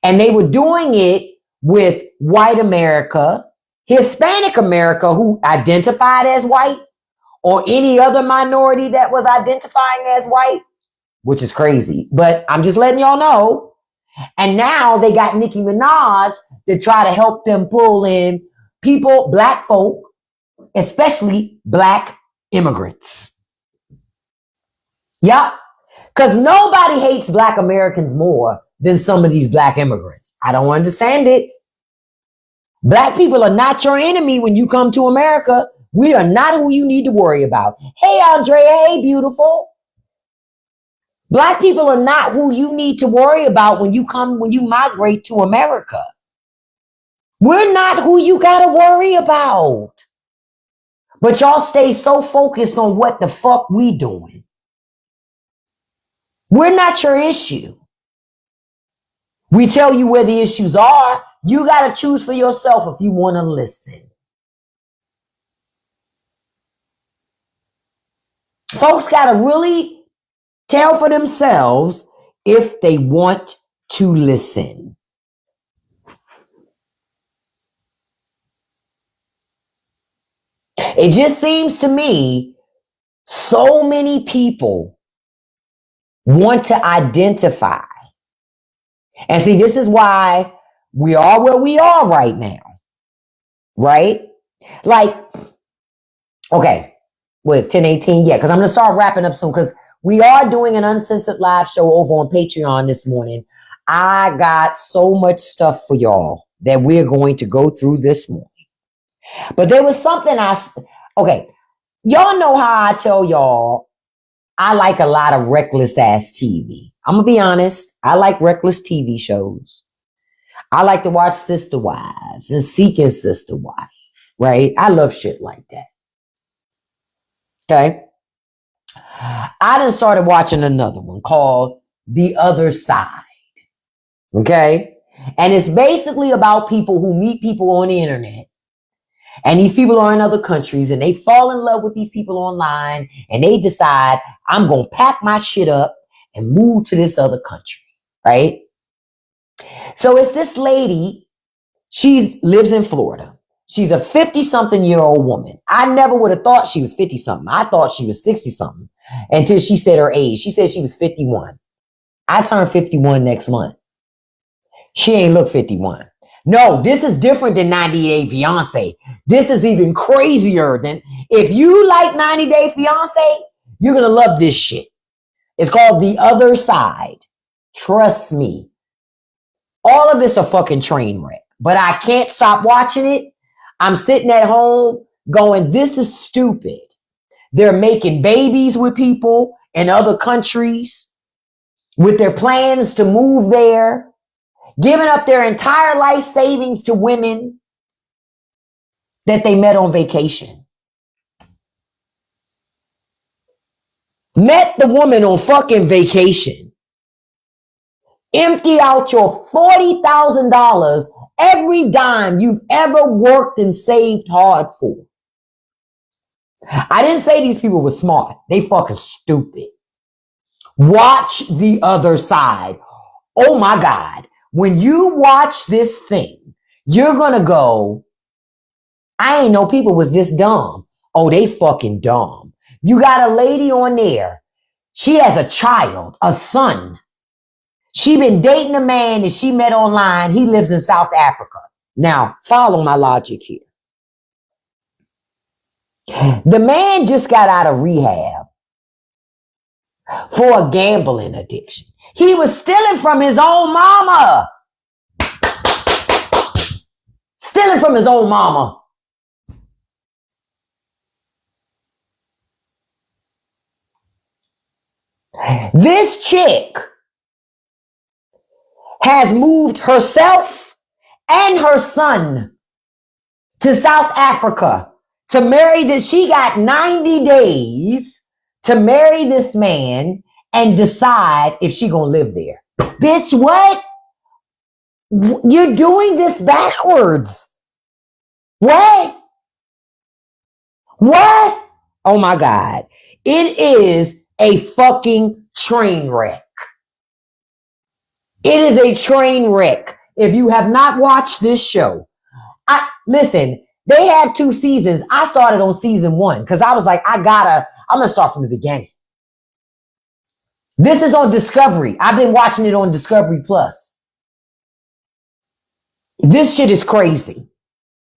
And they were doing it with white America, Hispanic America, who identified as white, or any other minority that was identifying as white, which is crazy. But I'm just letting y'all know. And now they got Nicki Minaj to try to help them pull in people, black folk, especially black immigrants. Yep. Because nobody hates black Americans more than some of these black immigrants. I don't understand it. Black people are not your enemy when you come to America. We are not who you need to worry about. Hey, Andrea. Hey, beautiful. Black people are not who you need to worry about when you migrate to America. We're not who you got to worry about. But y'all stay so focused on what the fuck we doing. We're not your issue. We tell you where the issues are. You got to choose for yourself if you want to listen. Folks got to really tell for themselves if they want to listen. It just seems to me so many people want to identify. And see, this is why we are where we are right now. Right? Like, okay, what is 10:18? Yeah, because I'm going to start wrapping up soon because we are doing an uncensored live show over on Patreon this morning. I got so much stuff for y'all that we're going to go through this morning. But there was something okay, y'all know how I tell y'all I like a lot of reckless ass TV. I'm going to be honest. I like reckless TV shows. I like to watch Sister Wives and Seeking Sister Wife, right? I love shit like that. Okay. I done started watching another one called The Other Side. Okay. And it's basically about people who meet people on the internet. And these people are in other countries and they fall in love with these people online and they decide, I'm going to pack my shit up and move to this other country. Right. So it's this lady. She lives in Florida. She's a 50-something-year-old woman. I never would have thought she was 50-something. I thought she was 60-something until she said her age. She said she was 51. I turn 51 next month. She ain't look 51. No, this is different than 90 Day Fiancé. This is even crazier than, if you like 90 Day Fiancé, you're going to love this shit. It's called The Other Side. Trust me. All of it's a fucking train wreck, but I can't stop watching it. I'm sitting at home going, this is stupid. They're making babies with people in other countries with their plans to move there, giving up their entire life savings to women that they met on vacation. Met the woman on fucking vacation. Empty out your $40,000, every dime you've ever worked and saved hard for. I didn't say these people were smart. They fucking stupid. Watch The Other Side. Oh my God. When you watch this thing, you're going to go, I ain't know people was this dumb. Oh, they fucking dumb. You got a lady on there. She has a child, a son. She been dating a man that she met online. He lives in South Africa. Now, follow my logic here. The man just got out of rehab for a gambling addiction. He was stealing from his own mama. Stealing from his own mama. This chick has moved herself and her son to South Africa to marry this. She got 90 days to marry this man and decide if she gonna live there. Bitch, what? You're doing this backwards. What? What? Oh my God. It is a fucking train wreck. It is a train wreck. If you have not watched this show, listen, they have 2 seasons. I started on season 1 because I was like, I'm gonna start from the beginning. This is on Discovery. I've been watching it on Discovery Plus. This shit is crazy.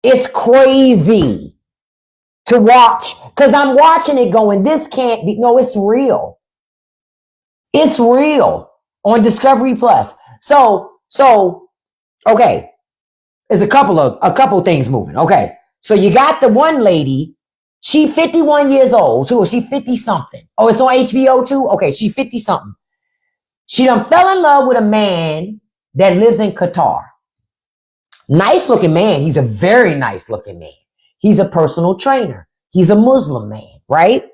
It's crazy to watch because I'm watching it going, this can't be. No, it's real. It's real on Discovery Plus. So, okay. There's a couple things moving. Okay. So you got the one lady, she 51 years old. She 50 something. Oh, it's on HBO too? Okay, she 50 something. She done fell in love with a man that lives in Qatar. Nice looking man. He's a very nice looking man. He's a personal trainer. He's a Muslim man, right?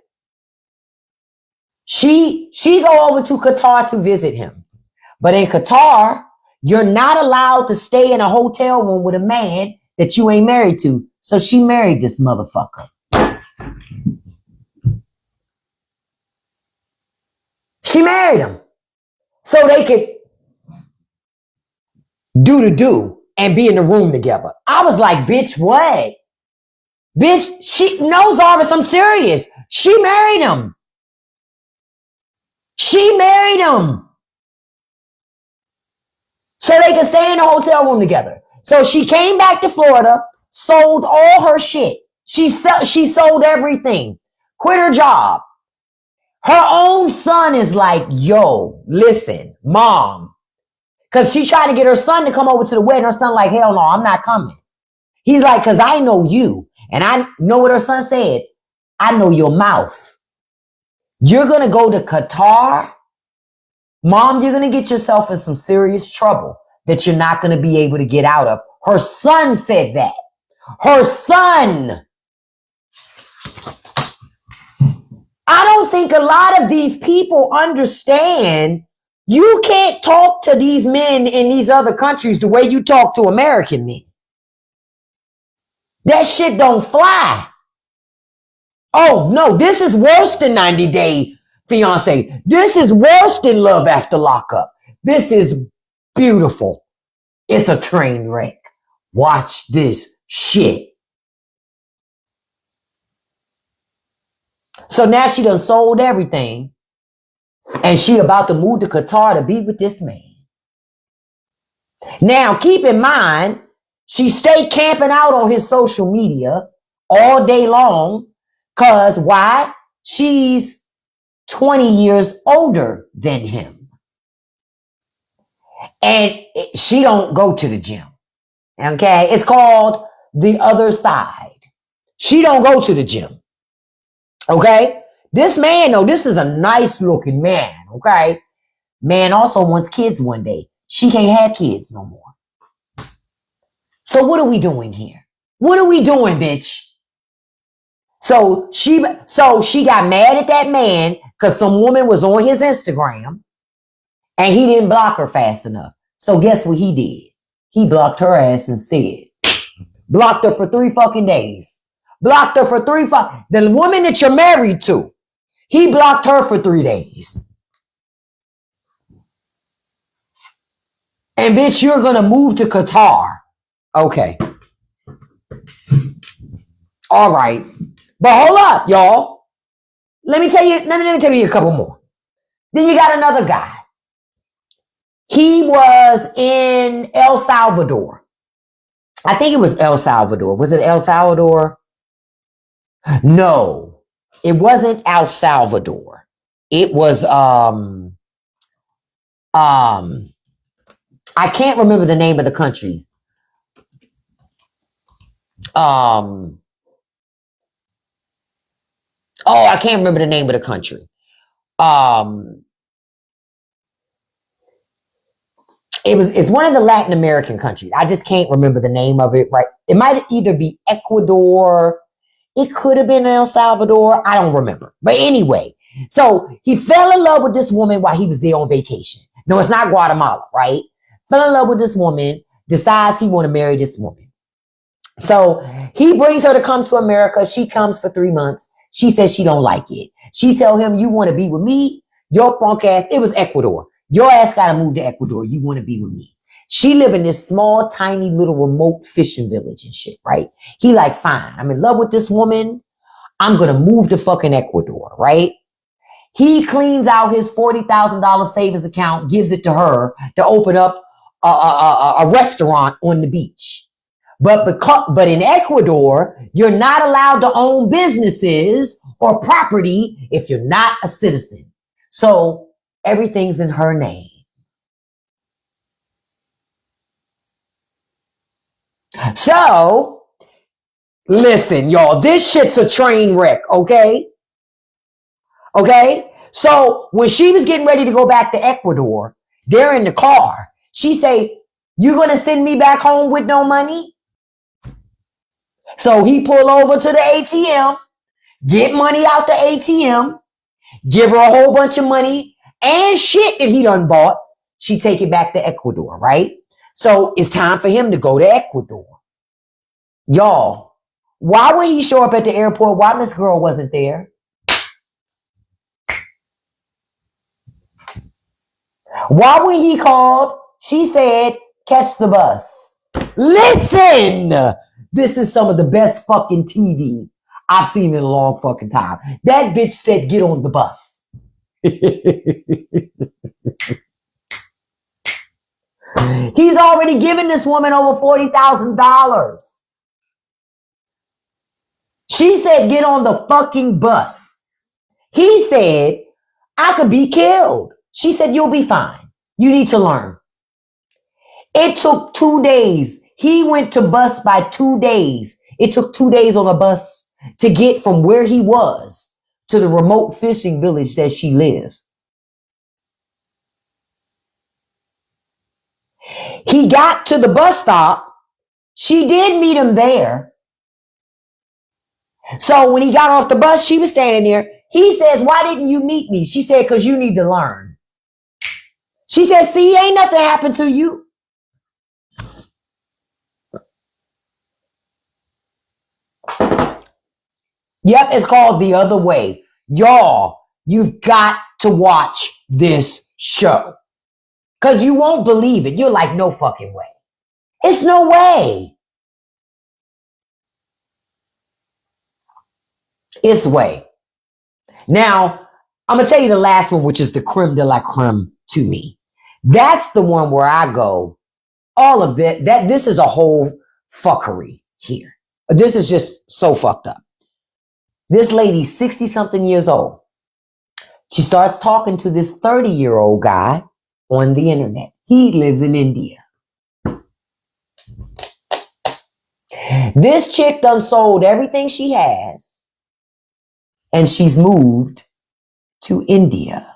She go over to Qatar to visit him. But in Qatar, you're not allowed to stay in a hotel room with a man that you ain't married to. So she married this motherfucker. She married him so they could do and be in the room together. I was like, bitch, what? Bitch, she knows Zarvis, I'm serious. She married him. She married him so they could stay in the hotel room together. So she came back to Florida, sold all her shit. She sold everything, quit her job. Her own son is like, yo, listen, mom. Because she tried to get her son to come over to the wedding. Her son like, hell no, I'm not coming. He's like, because I know you. And I know what her son said. I know your mouth. You're going to go to Qatar. Mom, you're going to get yourself in some serious trouble that you're not going to be able to get out of. Her son said that. Her son. I don't think a lot of these people understand you can't talk to these men in these other countries the way you talk to American men. That shit don't fly. Oh, no, this is worse than 90 Day Fiance. This is worse than Love After Lockup. This is beautiful. It's a train wreck. Watch this shit. So now she done sold everything and she about to move to Qatar to be with this man. Now, keep in mind, she stayed camping out on his social media all day long because why? She's 20 years older than him. And she don't go to the gym. Okay? It's called The Other Side. She don't go to the gym. Okay? This man, though, this is a nice looking man. Okay? Man also wants kids one day. She can't have kids no more. So what are we doing here? What are we doing, bitch? So she got mad at that man because some woman was on his Instagram and he didn't block her fast enough. So guess what he did? He blocked her ass instead. Blocked her for 3 fucking days. Blocked her for the woman that you're married to. He blocked her for 3 days. And bitch, you're going to move to Qatar. Okay. All right. But hold up, y'all. Let me tell you a couple more. Then you got another guy. He was in El Salvador. I think it was El Salvador. Was it El Salvador? No, it wasn't El Salvador. It was I can't remember the name of the country. I can't remember the name of the country. It's one of the Latin American countries. I just can't remember the name of it, right? It might either be Ecuador. It could have been El Salvador. I don't remember. But anyway, so he fell in love with this woman while he was there on vacation. No, it's not Guatemala, right? Fell in love with this woman, decides he want to marry this woman. So he brings her to come to America. She comes for 3 months. She says she don't like it. She tell him, you want to be with me? Your punk ass, it was Ecuador. Your ass got to move to Ecuador. You want to be with me. She live in this small, tiny little remote fishing village and shit, right? He like, fine. I'm in love with this woman. I'm going to move to fucking Ecuador, right? He cleans out his $40,000 savings account, gives it to her to open up a restaurant on the beach. But in Ecuador, you're not allowed to own businesses or property if you're not a citizen. So everything's in her name. So listen, y'all, this shit's a train wreck, okay? Okay? So when she was getting ready to go back to Ecuador, they're in the car. She say, you gonna send me back home with no money? So he pull over to the ATM, get money out the ATM, give her a whole bunch of money and shit that he done bought. She take it back to Ecuador, right? So it's time for him to go to Ecuador. Y'all, why would he show up at the airport? Why Miss Girl wasn't there? Why when he called, she said, catch the bus. Listen, this is some of the best fucking TV I've seen in a long fucking time. That bitch said, get on the bus. He's already given this woman over $40,000. She said, get on the fucking bus. He said, I could be killed. She said, you'll be fine. You need to learn. It took 2 days. He went to bus by 2 days. It took 2 days on a bus to get from where he was to the remote fishing village that she lives. He got to the bus stop. She did meet him there. So when he got off the bus, she was standing there. He says, why didn't you meet me? She said, because you need to learn. She said, see, ain't nothing happened to you. Yep, it's called The Other Way. Y'all, you've got to watch this show. Because you won't believe it. You're like, no fucking way. It's no way. It's way. Now, I'm going to tell you the last one, which is the creme de la creme to me. That's the one where I go, all of that this is a whole fuckery here. This is just so fucked up. This lady, 60 something years old. She starts talking to this 30-year-old guy on the internet. He lives in India. This chick done sold everything she has and she's moved to India.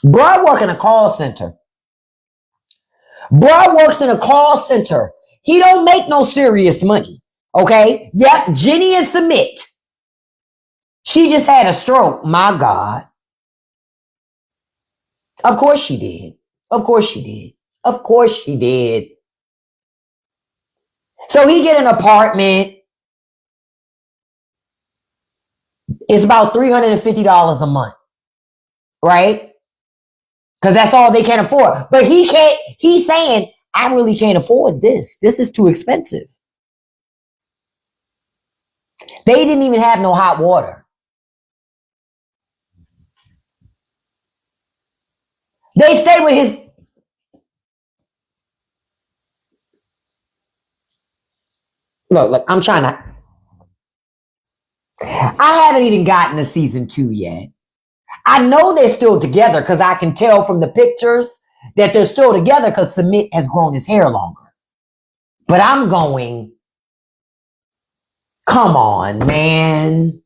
Bruh work in a call center. Bruh works in a call center. He don't make no serious money. Okay? Yep, Jenny and Submit. She just had a stroke. My God. Of course she did. Of course she did. Of course she did. So he get an apartment. It's about $350 a month. Right? Because that's all they can afford. But he can't, he's saying, I really can't afford this. This is too expensive. They didn't even have no hot water. They stay with his... Look, I'm trying to... I haven't even gotten to season 2 yet. I know they're still together because I can tell from the pictures that they're still together because Submit has grown his hair longer. But I'm going, come on, man.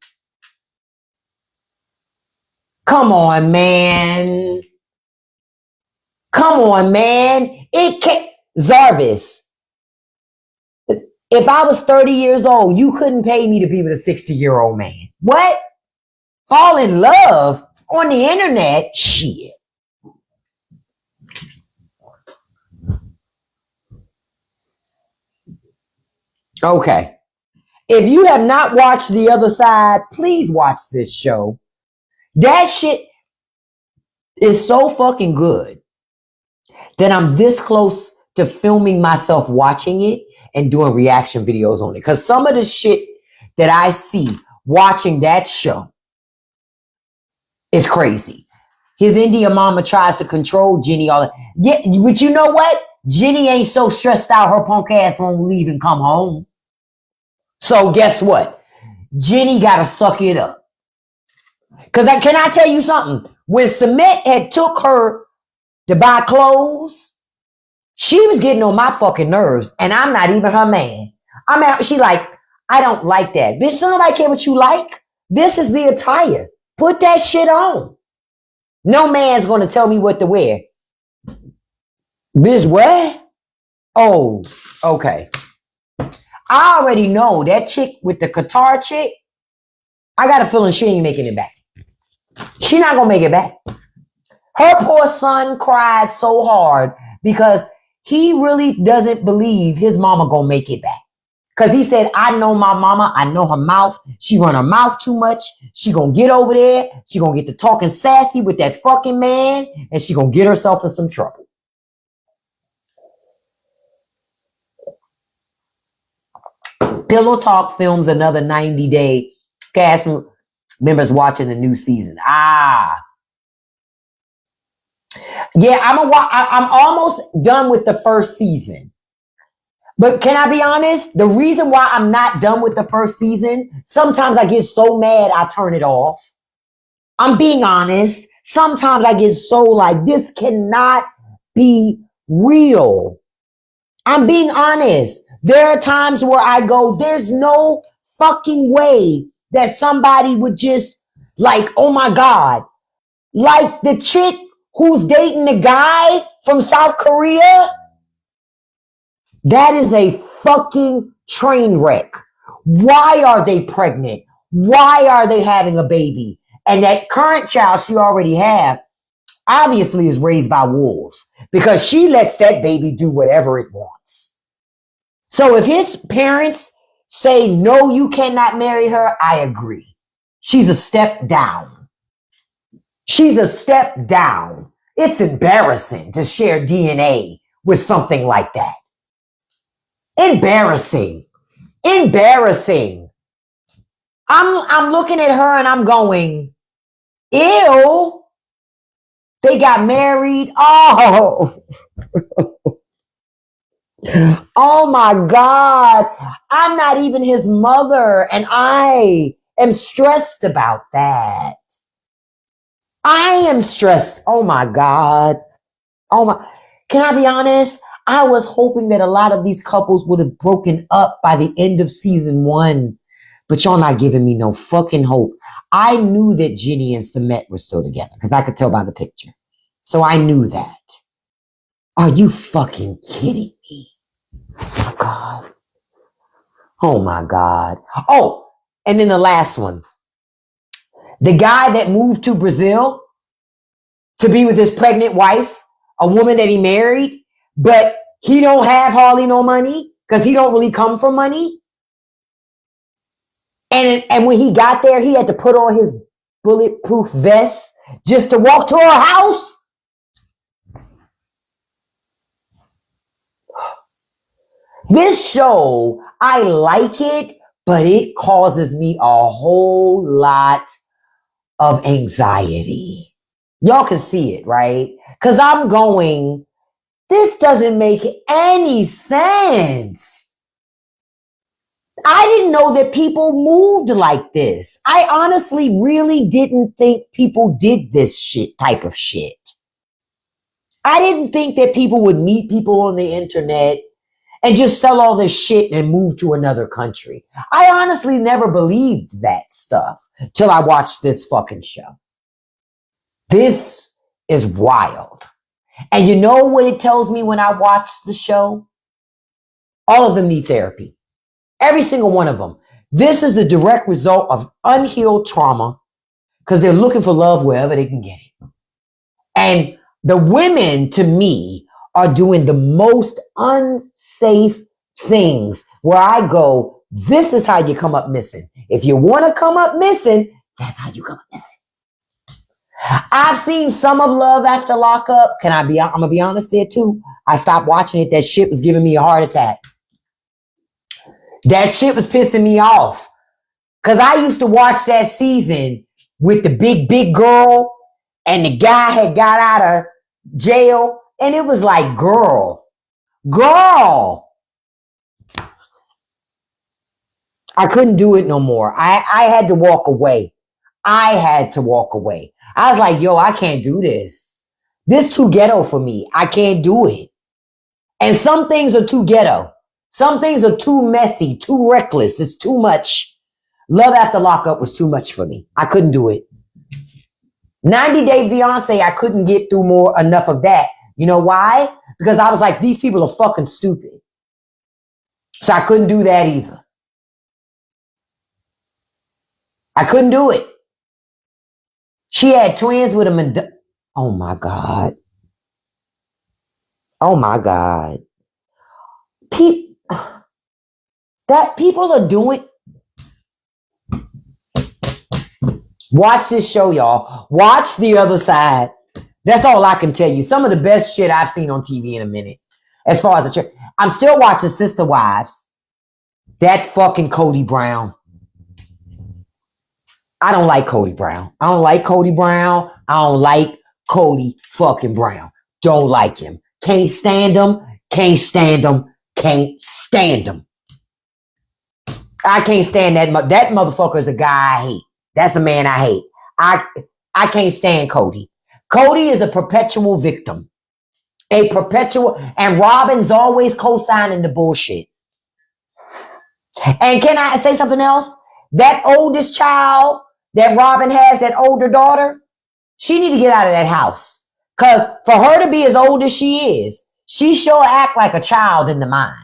Come on, man. Come on, man. It can't... Zarvis, if I was 30 years old, you couldn't pay me to be with a 60-year-old man. What? Fall in love on the internet? Shit. Okay. If you have not watched The Other Side, please watch this show. That shit is so fucking good that I'm this close to filming myself watching it and doing reaction videos on it. Because some of the shit that I see watching that show is crazy. His Indian mama tries to control Jenny all the yeah, but you know what? Jenny ain't so stressed out her punk ass won't leave and come home. So guess what? Jenny gotta suck it up. Cause can I tell you something? When Cement had took her to buy clothes, she was getting on my fucking nerves, and I'm not even her man. I'm out. She like, I don't like that. Bitch, don't nobody care what you like. This is the attire. Put that shit on. No man's gonna tell me what to wear. Bitch, what? Oh, okay. I already know that chick with the Qatar chick. I got a feeling she ain't making it back. She not gonna make it back. Her poor son cried so hard because he really doesn't believe his mama gonna make it back. Because he said, I know my mama. I know her mouth. She run her mouth too much. She gonna get over there. She gonna get to talking sassy with that fucking man. And she gonna get herself in some trouble. Pillow Talk films another 90-day cast members watching the new season. Yeah, I'm almost done with the first season. But can I be honest? The reason why I'm not done with the first season, sometimes I get so mad I turn it off. I'm being honest. Sometimes I get so like, this cannot be real. I'm being honest. There are times where I go, there's no fucking way that somebody would just like, oh my God, like the chick who's dating the guy from South Korea. That is a fucking train wreck. Why are they pregnant? Why are they having a baby? And that current child she already have obviously is raised by wolves because she lets that baby do whatever it wants. So if his parents say, no, you cannot marry her, I agree. She's a step down. She's a step down. It's embarrassing to share DNA with something like that. Embarrassing. I'm looking at her and I'm going, ew. They got married. Oh. Oh my God. I'm not even his mother, and I am stressed about that. I am stressed. Oh my God. Can I be honest? I was hoping that a lot of these couples would have broken up by the end of season 1, but y'all not giving me no fucking hope. I knew that Jenny and Cement were still together because I could tell by the picture. So I knew that. Are you fucking kidding me? Oh God. Oh my God. Oh, and then the last one. The guy that moved to Brazil to be with his pregnant wife, a woman that he married, but he don't have hardly no money because he don't really come from money. And when he got there, he had to put on his bulletproof vest just to walk to her house. This show, I like it, but it causes me a whole lot of anxiety. Y'all can see it, right? Because I'm going, this doesn't make any sense. I didn't know that people moved like this. I honestly really didn't think people did this type of shit. I didn't think that people would meet people on the internet and just sell all this shit and move to another country. I honestly never believed that stuff till I watched this fucking show. This is wild. And you know what it tells me when I watch the show? All of them need therapy. Every single one of them. This is the direct result of unhealed trauma because they're looking for love wherever they can get it. And the women, to me, are doing the most unsafe things where I go, this is how you come up missing. If you want to come up missing, that's how you come up missing. I've seen some of Love After Lockup. I'm going to be honest there too. I stopped watching it. That shit was giving me a heart attack. That shit was pissing me off. Because I used to watch that season with the big girl and the guy had got out of jail. And it was like, girl. I couldn't do it no more. I had to walk away. I was like, yo, I can't do this. This too ghetto for me. I can't do it. And some things are too ghetto. Some things are too messy, too reckless. It's too much. Love After Lockup was too much for me. I couldn't do it. 90 Day Fiancé, I couldn't get through enough of that. You know why? Because I was like, these people are fucking stupid. So I couldn't do that either. I couldn't do it. She had twins with him and oh my God. People are doing. Watch this show, y'all. Watch The Other Side. That's all I can tell you. Some of the best shit I've seen on TV in a minute. As far as the church. I'm still watching Sister Wives. That fucking Cody Brown. I don't like Cody Brown. I don't like Cody fucking Brown. Don't like him. Can't stand him. I can't stand that. That motherfucker is a guy I hate. That's a man I hate. I can't stand Cody. Cody is a perpetual victim. And Robin's always co-signing the bullshit. And can I say something else? That oldest child that Robin has, that older daughter, she need to get out of that house. Because for her to be as old as she is, she sure act like a child in the mind.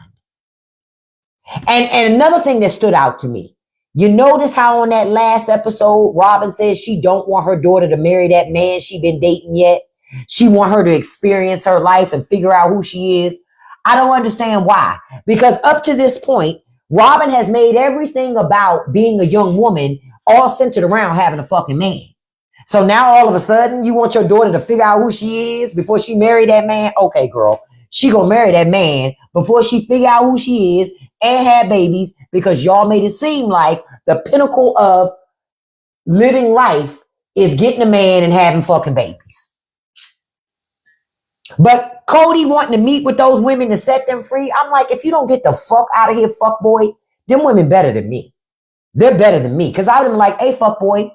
And another thing that stood out to me, you notice how on that last episode, Robin says she don't want her daughter to marry that man she been dating yet. She want her to experience her life and figure out who she is. I don't understand why. Because up to this point, Robin has made everything about being a young woman all centered around having a fucking man. So now all of a sudden, you want your daughter to figure out who she is before she marry that man? Okay, girl. She gonna marry that man before she figure out who she is and have babies, because y'all made it seem like the pinnacle of living life is getting a man and having fucking babies. But Cody wanting to meet with those women to set them free, I'm like, if you don't get the fuck out of here, fuck boy, them women better than me. They're better than me. Because I would have been like, hey, fuck boy,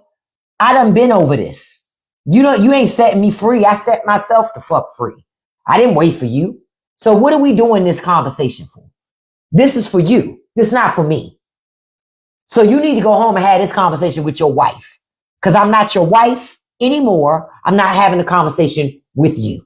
I done been over this. You ain't setting me free. I set myself the fuck free. I didn't wait for you. So what are we doing this conversation for? This is for you. This is not for me. So you need to go home and have this conversation with your wife. Because I'm not your wife anymore. I'm not having a conversation with you.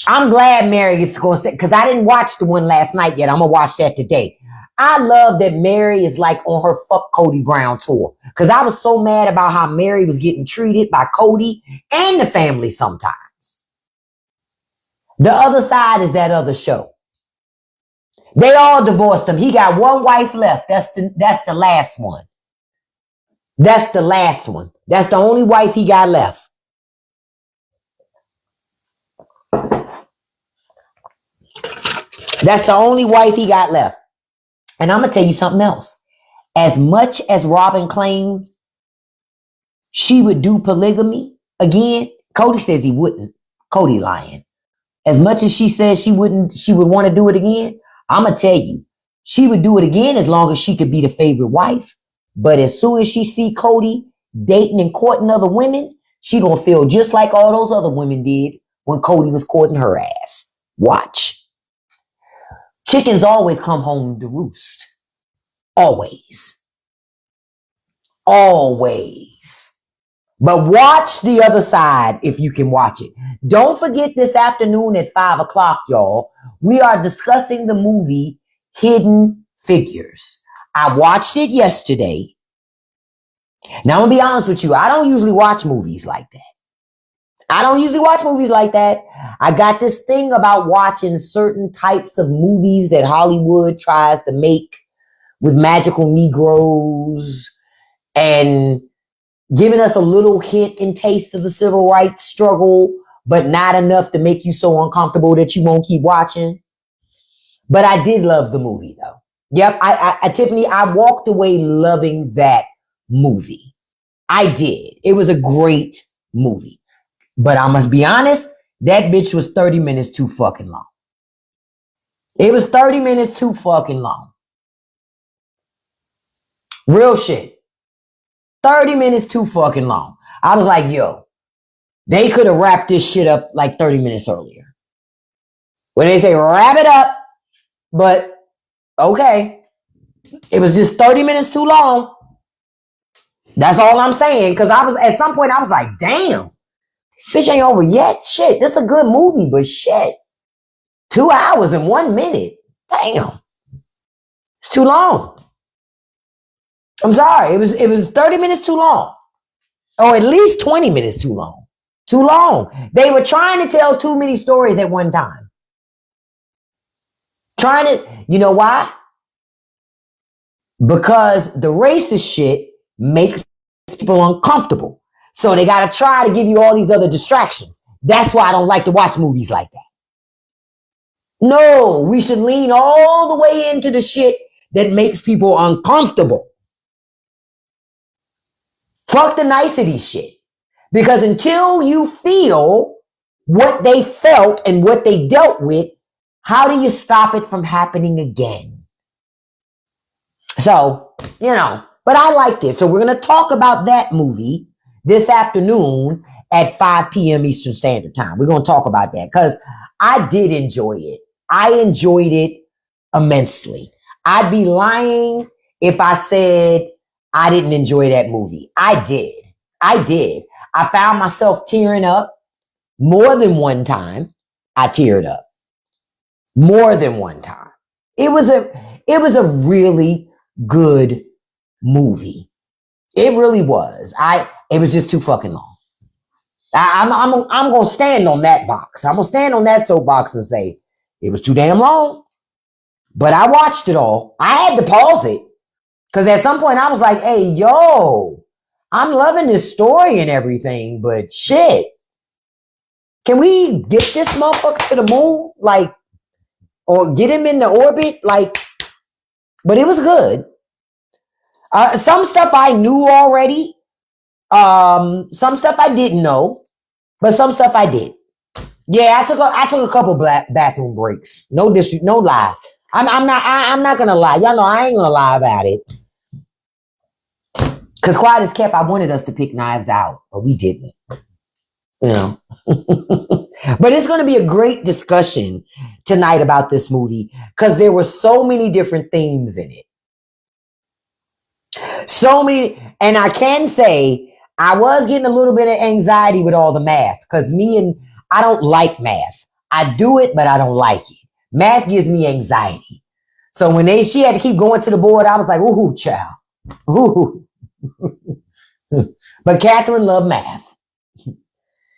I'm glad Mary is going to say, because I didn't watch the one last night yet. I'm going to watch that today. I love that Mary is like on her fuck Cody Brown tour. Because I was so mad about how Mary was getting treated by Cody and the family sometimes. The Other Side is that other show. They all divorced him. He got one wife left. That's the last one. That's the last one. That's the only wife he got left. That's the only wife he got left. And I'm going to tell you something else. As much as Robin claims she would do polygamy again, Cody says he wouldn't. Cody lying. As much as she says she would want to do it again, I'm going to tell you, she would do it again as long as she could be the favorite wife. But as soon as she see Cody dating and courting other women, she going to feel just like all those other women did when Cody was courting her ass. Watch. Chickens always come home to roost. Always. Always. But watch The Other Side if you can watch it. Don't forget this afternoon at 5 o'clock, y'all. We are discussing the movie Hidden Figures. I watched it yesterday. Now, I'm going to be honest with you. I don't usually watch movies like that. I don't usually watch movies like that. I got this thing about watching certain types of movies that Hollywood tries to make with magical Negroes and giving us a little hint and taste of the civil rights struggle, but not enough to make you so uncomfortable that you won't keep watching. But I did love the movie though. Yep, Tiffany, I walked away loving that movie. I did. It was a great movie. But I must be honest, that bitch was 30 minutes too fucking long. It was 30 minutes too fucking long. Real shit. 30 minutes too fucking long. I was like, yo, they could have wrapped this shit up like 30 minutes earlier. When they say wrap it up, but okay. It was just 30 minutes too long. That's all I'm saying. Cause I was at some point I was like, damn, this bitch ain't over yet. Shit, this is a good movie, but shit. 2 hours and 1 minute. Damn. It's too long. I'm sorry. It was 30 minutes too long. Or at least 20 minutes too long. Too long. They were trying to tell too many stories at one time. You know why? Because the racist shit makes people uncomfortable. So they got to try to give you all these other distractions. That's why I don't like to watch movies like that. No, we should lean all the way into the shit that makes people uncomfortable. Fuck the nicety shit. Because until you feel what they felt and what they dealt with, how do you stop it from happening again? So, but I liked it. So we're going to talk about that movie this afternoon at 5 p.m. Eastern Standard Time. We're going to talk about that because I did enjoy it. I enjoyed it immensely. I'd be lying if I said I didn't enjoy that movie. I did. I found myself tearing up more than one time. I teared up more than one time. It was a really good movie. It really was. It was just too fucking long. I'm gonna stand on that box. I'm gonna stand on that soapbox and say it was too damn long. But I watched it all. I had to pause it because at some point I was like, "Hey, yo, I'm loving this story and everything, but shit, can we get this motherfucker to the moon, like, or get him in the orbit, like?" But it was good. Some stuff I knew already. Some stuff I didn't know, but some stuff I did. Yeah, I took a couple bathroom breaks. No lie. I'm not gonna lie. Y'all know I ain't gonna lie about it. Cause quiet as kept, I wanted us to pick Knives Out, but we didn't. But it's gonna be a great discussion tonight about this movie because there were so many different themes in it. So many, and I can say I was getting a little bit of anxiety with all the math because I don't like math. I do it, but I don't like it. Math gives me anxiety. So when she had to keep going to the board, I was like, ooh, child. Ooh. But Catherine loved math.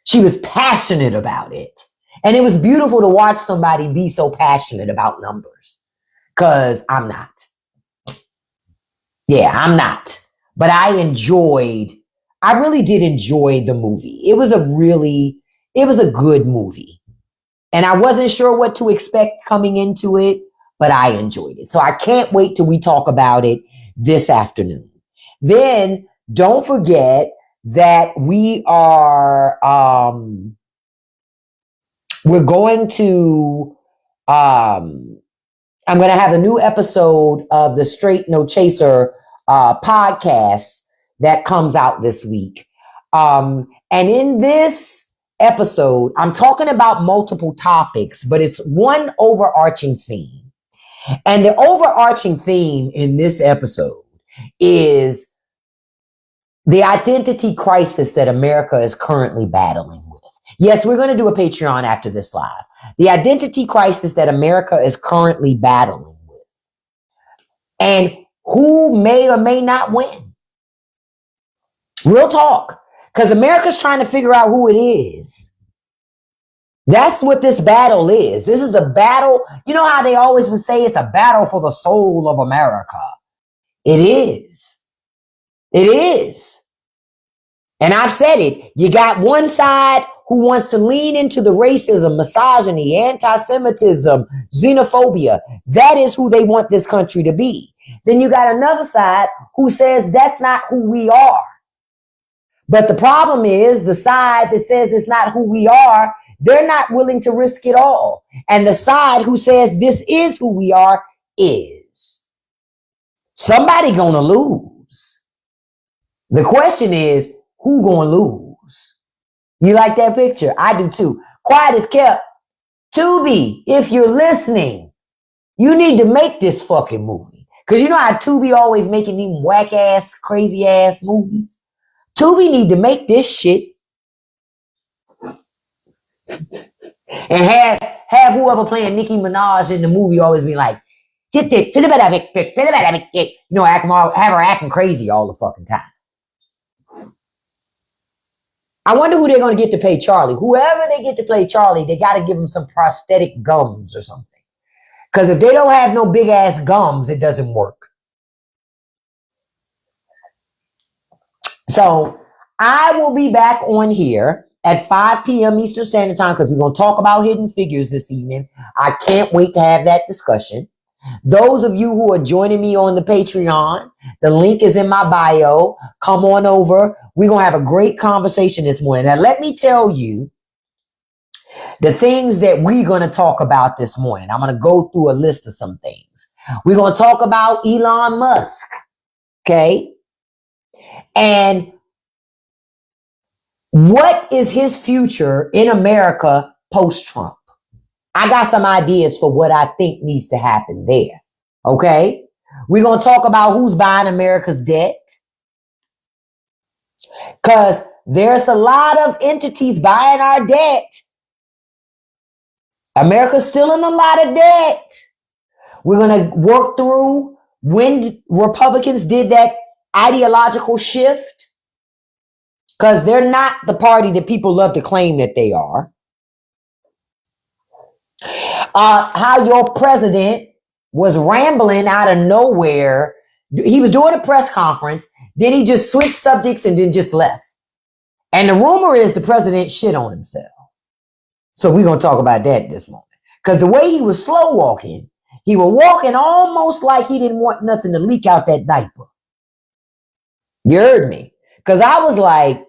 She was passionate about it. And it was beautiful to watch somebody be so passionate about numbers. Because I'm not. Yeah, I'm not. But I really did enjoy the movie. It was a good movie. And I wasn't sure what to expect coming into it, but I enjoyed it. So I can't wait till we talk about it this afternoon. Then don't forget that we're going to, I'm going to have a new episode of the Straight No Chaser podcast that comes out this week. And in this episode, I'm talking about multiple topics, but it's one overarching theme. And the overarching theme in this episode is the identity crisis that America is currently battling with. Yes, we're going to do a Patreon after this live. The identity crisis that America is currently battling with. And who may or may not win. Real talk. Because America's trying to figure out who it is. That's what this battle is. This is a battle. You know how they always would say it's a battle for the soul of America. It is. It is. And I've said it. You got one side who wants to lean into the racism, misogyny, anti-Semitism, xenophobia. That is who they want this country to be. Then you got another side who says that's not who we are. But the problem is the side that says it's not who we are, they're not willing to risk it all. And the side who says this is who we are is. Somebody gonna lose. The question is, who gonna lose? You like that picture? I do too. Quiet is kept. Tubi, if you're listening, you need to make this fucking movie. Because you know how Tubi always making these whack ass, crazy ass movies? Tubi need to make this shit and have whoever playing Nicki Minaj in the movie always be like, you know, have her acting crazy all the fucking time. I wonder who they're going to get to play Charlie. Whoever they get to play Charlie, they got to give him some prosthetic gums or something. Because if they don't have no big ass gums, it doesn't work. So I will be back on here at 5 p.m. Eastern Standard Time because we're going to talk about Hidden Figures this evening. I can't wait to have that discussion. Those of you who are joining me on the Patreon, the link is in my bio. Come on over. We're going to have a great conversation this morning. Now, let me tell you the things that we're going to talk about this morning. I'm going to go through a list of some things. We're going to talk about Elon Musk. Okay? And what is his future in America post-Trump? I got some ideas for what I think needs to happen there. Okay? We're going to talk about who's buying America's debt. Because there's a lot of entities buying our debt. America's still in a lot of debt. We're going to work through when Republicans did that ideological shift. Because they're not the party that people love to claim that they are. How your president was rambling out of nowhere. He was doing a press conference. Then he just switched subjects and then just left. And the rumor is the president shit on himself. So we're going to talk about that this morning. Because the way he was slow walking, he was walking almost like he didn't want nothing to leak out that diaper. You heard me? Because I was like,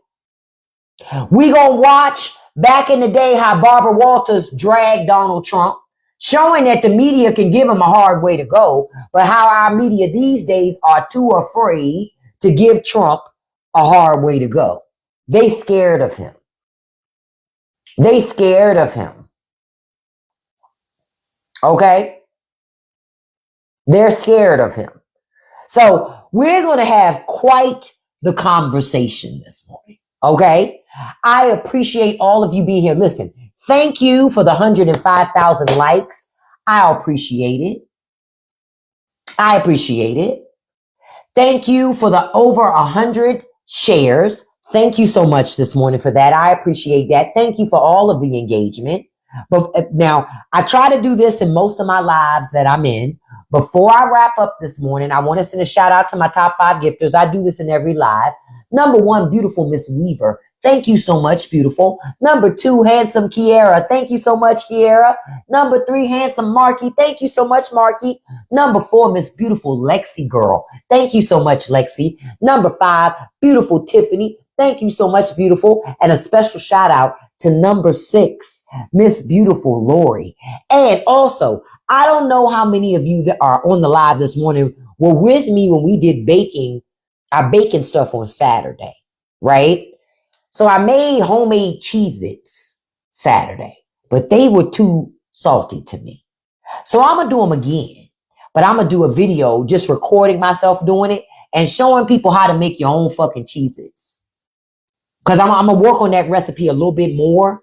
we going to watch back in the day how Barbara Walters dragged Donald Trump, showing that the media can give him a hard way to go, but how our media these days are too afraid to give Trump a hard way to go. They scared of him. They scared of him. Okay? They're scared of him. So we're going to have quite the conversation this morning. Okay? I appreciate all of you being here. Listen, thank you for the 105,000 likes. I appreciate it. I appreciate it. Thank you for the over 100 shares. Thank you so much this morning for that. I appreciate that. Thank you for all of the engagement. But now, I try to do this in most of my lives that I'm in. Before I wrap up this morning, I want to send a shout out to my top 5 gifters. I do this in every live. Number 1, beautiful Miss Weaver. Thank you so much, beautiful. Number 2, handsome Kiera. Thank you so much, Kiera. Number 3, handsome Marky. Thank you so much, Marky. Number 4, Miss Beautiful Lexi Girl. Thank you so much, Lexi. Number 5, beautiful Tiffany. Thank you so much, beautiful. And a special shout out to number 6, Miss Beautiful Lori. And also, I don't know how many of you that are on the live this morning were with me when we did our baking stuff on Saturday, right? So I made homemade Cheez-Its Saturday, but they were too salty to me. So I'm going to do them again, but I'm going to do a video just recording myself doing it and showing people how to make your own fucking Cheez-Its. Because I'm going to work on that recipe a little bit more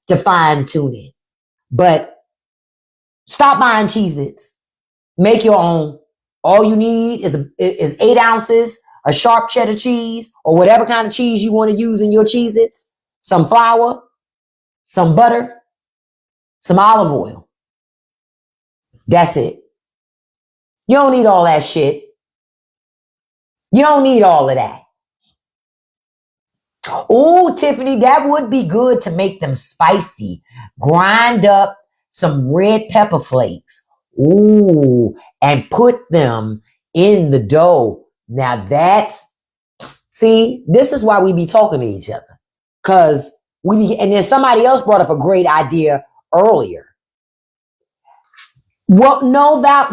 to fine tune it. But stop buying Cheez-Its. Make your own. All you need is 8 ounces a sharp cheddar cheese, or whatever kind of cheese you want to use in your Cheez-Its, some flour, some butter, some olive oil. That's it. You don't need all that shit. You don't need all of that. Oh, Tiffany, that would be good to make them spicy. Grind up some red pepper flakes. Ooh, and put them in the dough. Now see, this is why we be talking to each other. Cause and then somebody else brought up a great idea earlier. Well, no, that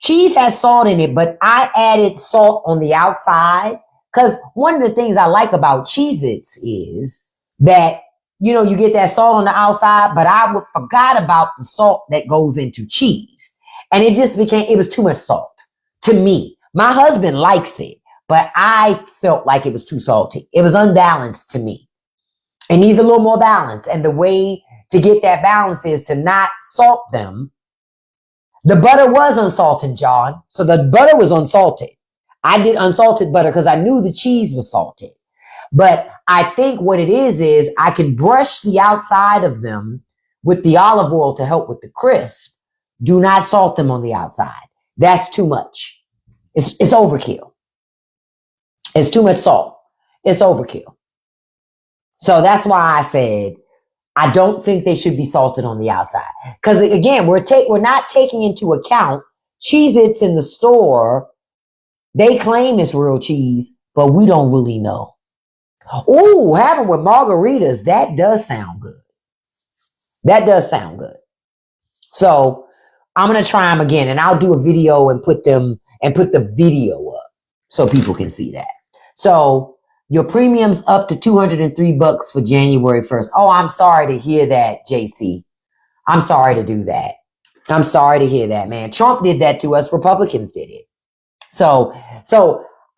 cheese has salt in it, but I added salt on the outside. Because one of the things I like about Cheez-Its is that, you get that salt on the outside, but I forgot about the salt that goes into cheese. And it was too much salt to me. My husband likes it, but I felt like it was too salty. It was unbalanced to me. It needs a little more balance. And the way to get that balance is to not salt them. The butter was unsalted, John. So the butter was unsalted. I did unsalted butter because I knew the cheese was salted. But I think what it is I can brush the outside of them with the olive oil to help with the crisp. Do not salt them on the outside. That's too much. It's overkill. It's too much salt. It's overkill. So that's why I said I don't think they should be salted on the outside. Because again, we're not taking into account Cheez-Its in the store. They claim it's real cheese, but we don't really know. Oh, have them with margaritas. That does sound good. That does sound good. So I'm going to try them again, and I'll do a video and put the video up so people can see that. So your premium's up to $203 for January 1st. Oh, I'm sorry to hear that, JC. I'm sorry to do that. I'm sorry to hear that, man. Trump did that to us. Republicans did it. So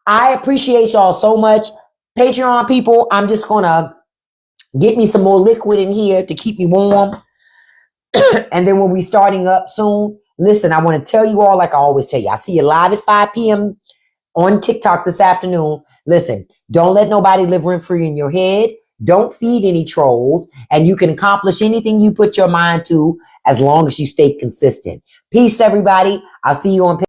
I appreciate y'all so much. Patreon people, I'm just going to get me some more liquid in here to keep me warm. And then when we starting up soon, listen, I want to tell you all, like I always tell you, I see you live at 5 p.m. on TikTok this afternoon. Listen, don't let nobody live rent-free in your head. Don't feed any trolls. And you can accomplish anything you put your mind to as long as you stay consistent. Peace, everybody. I'll see you on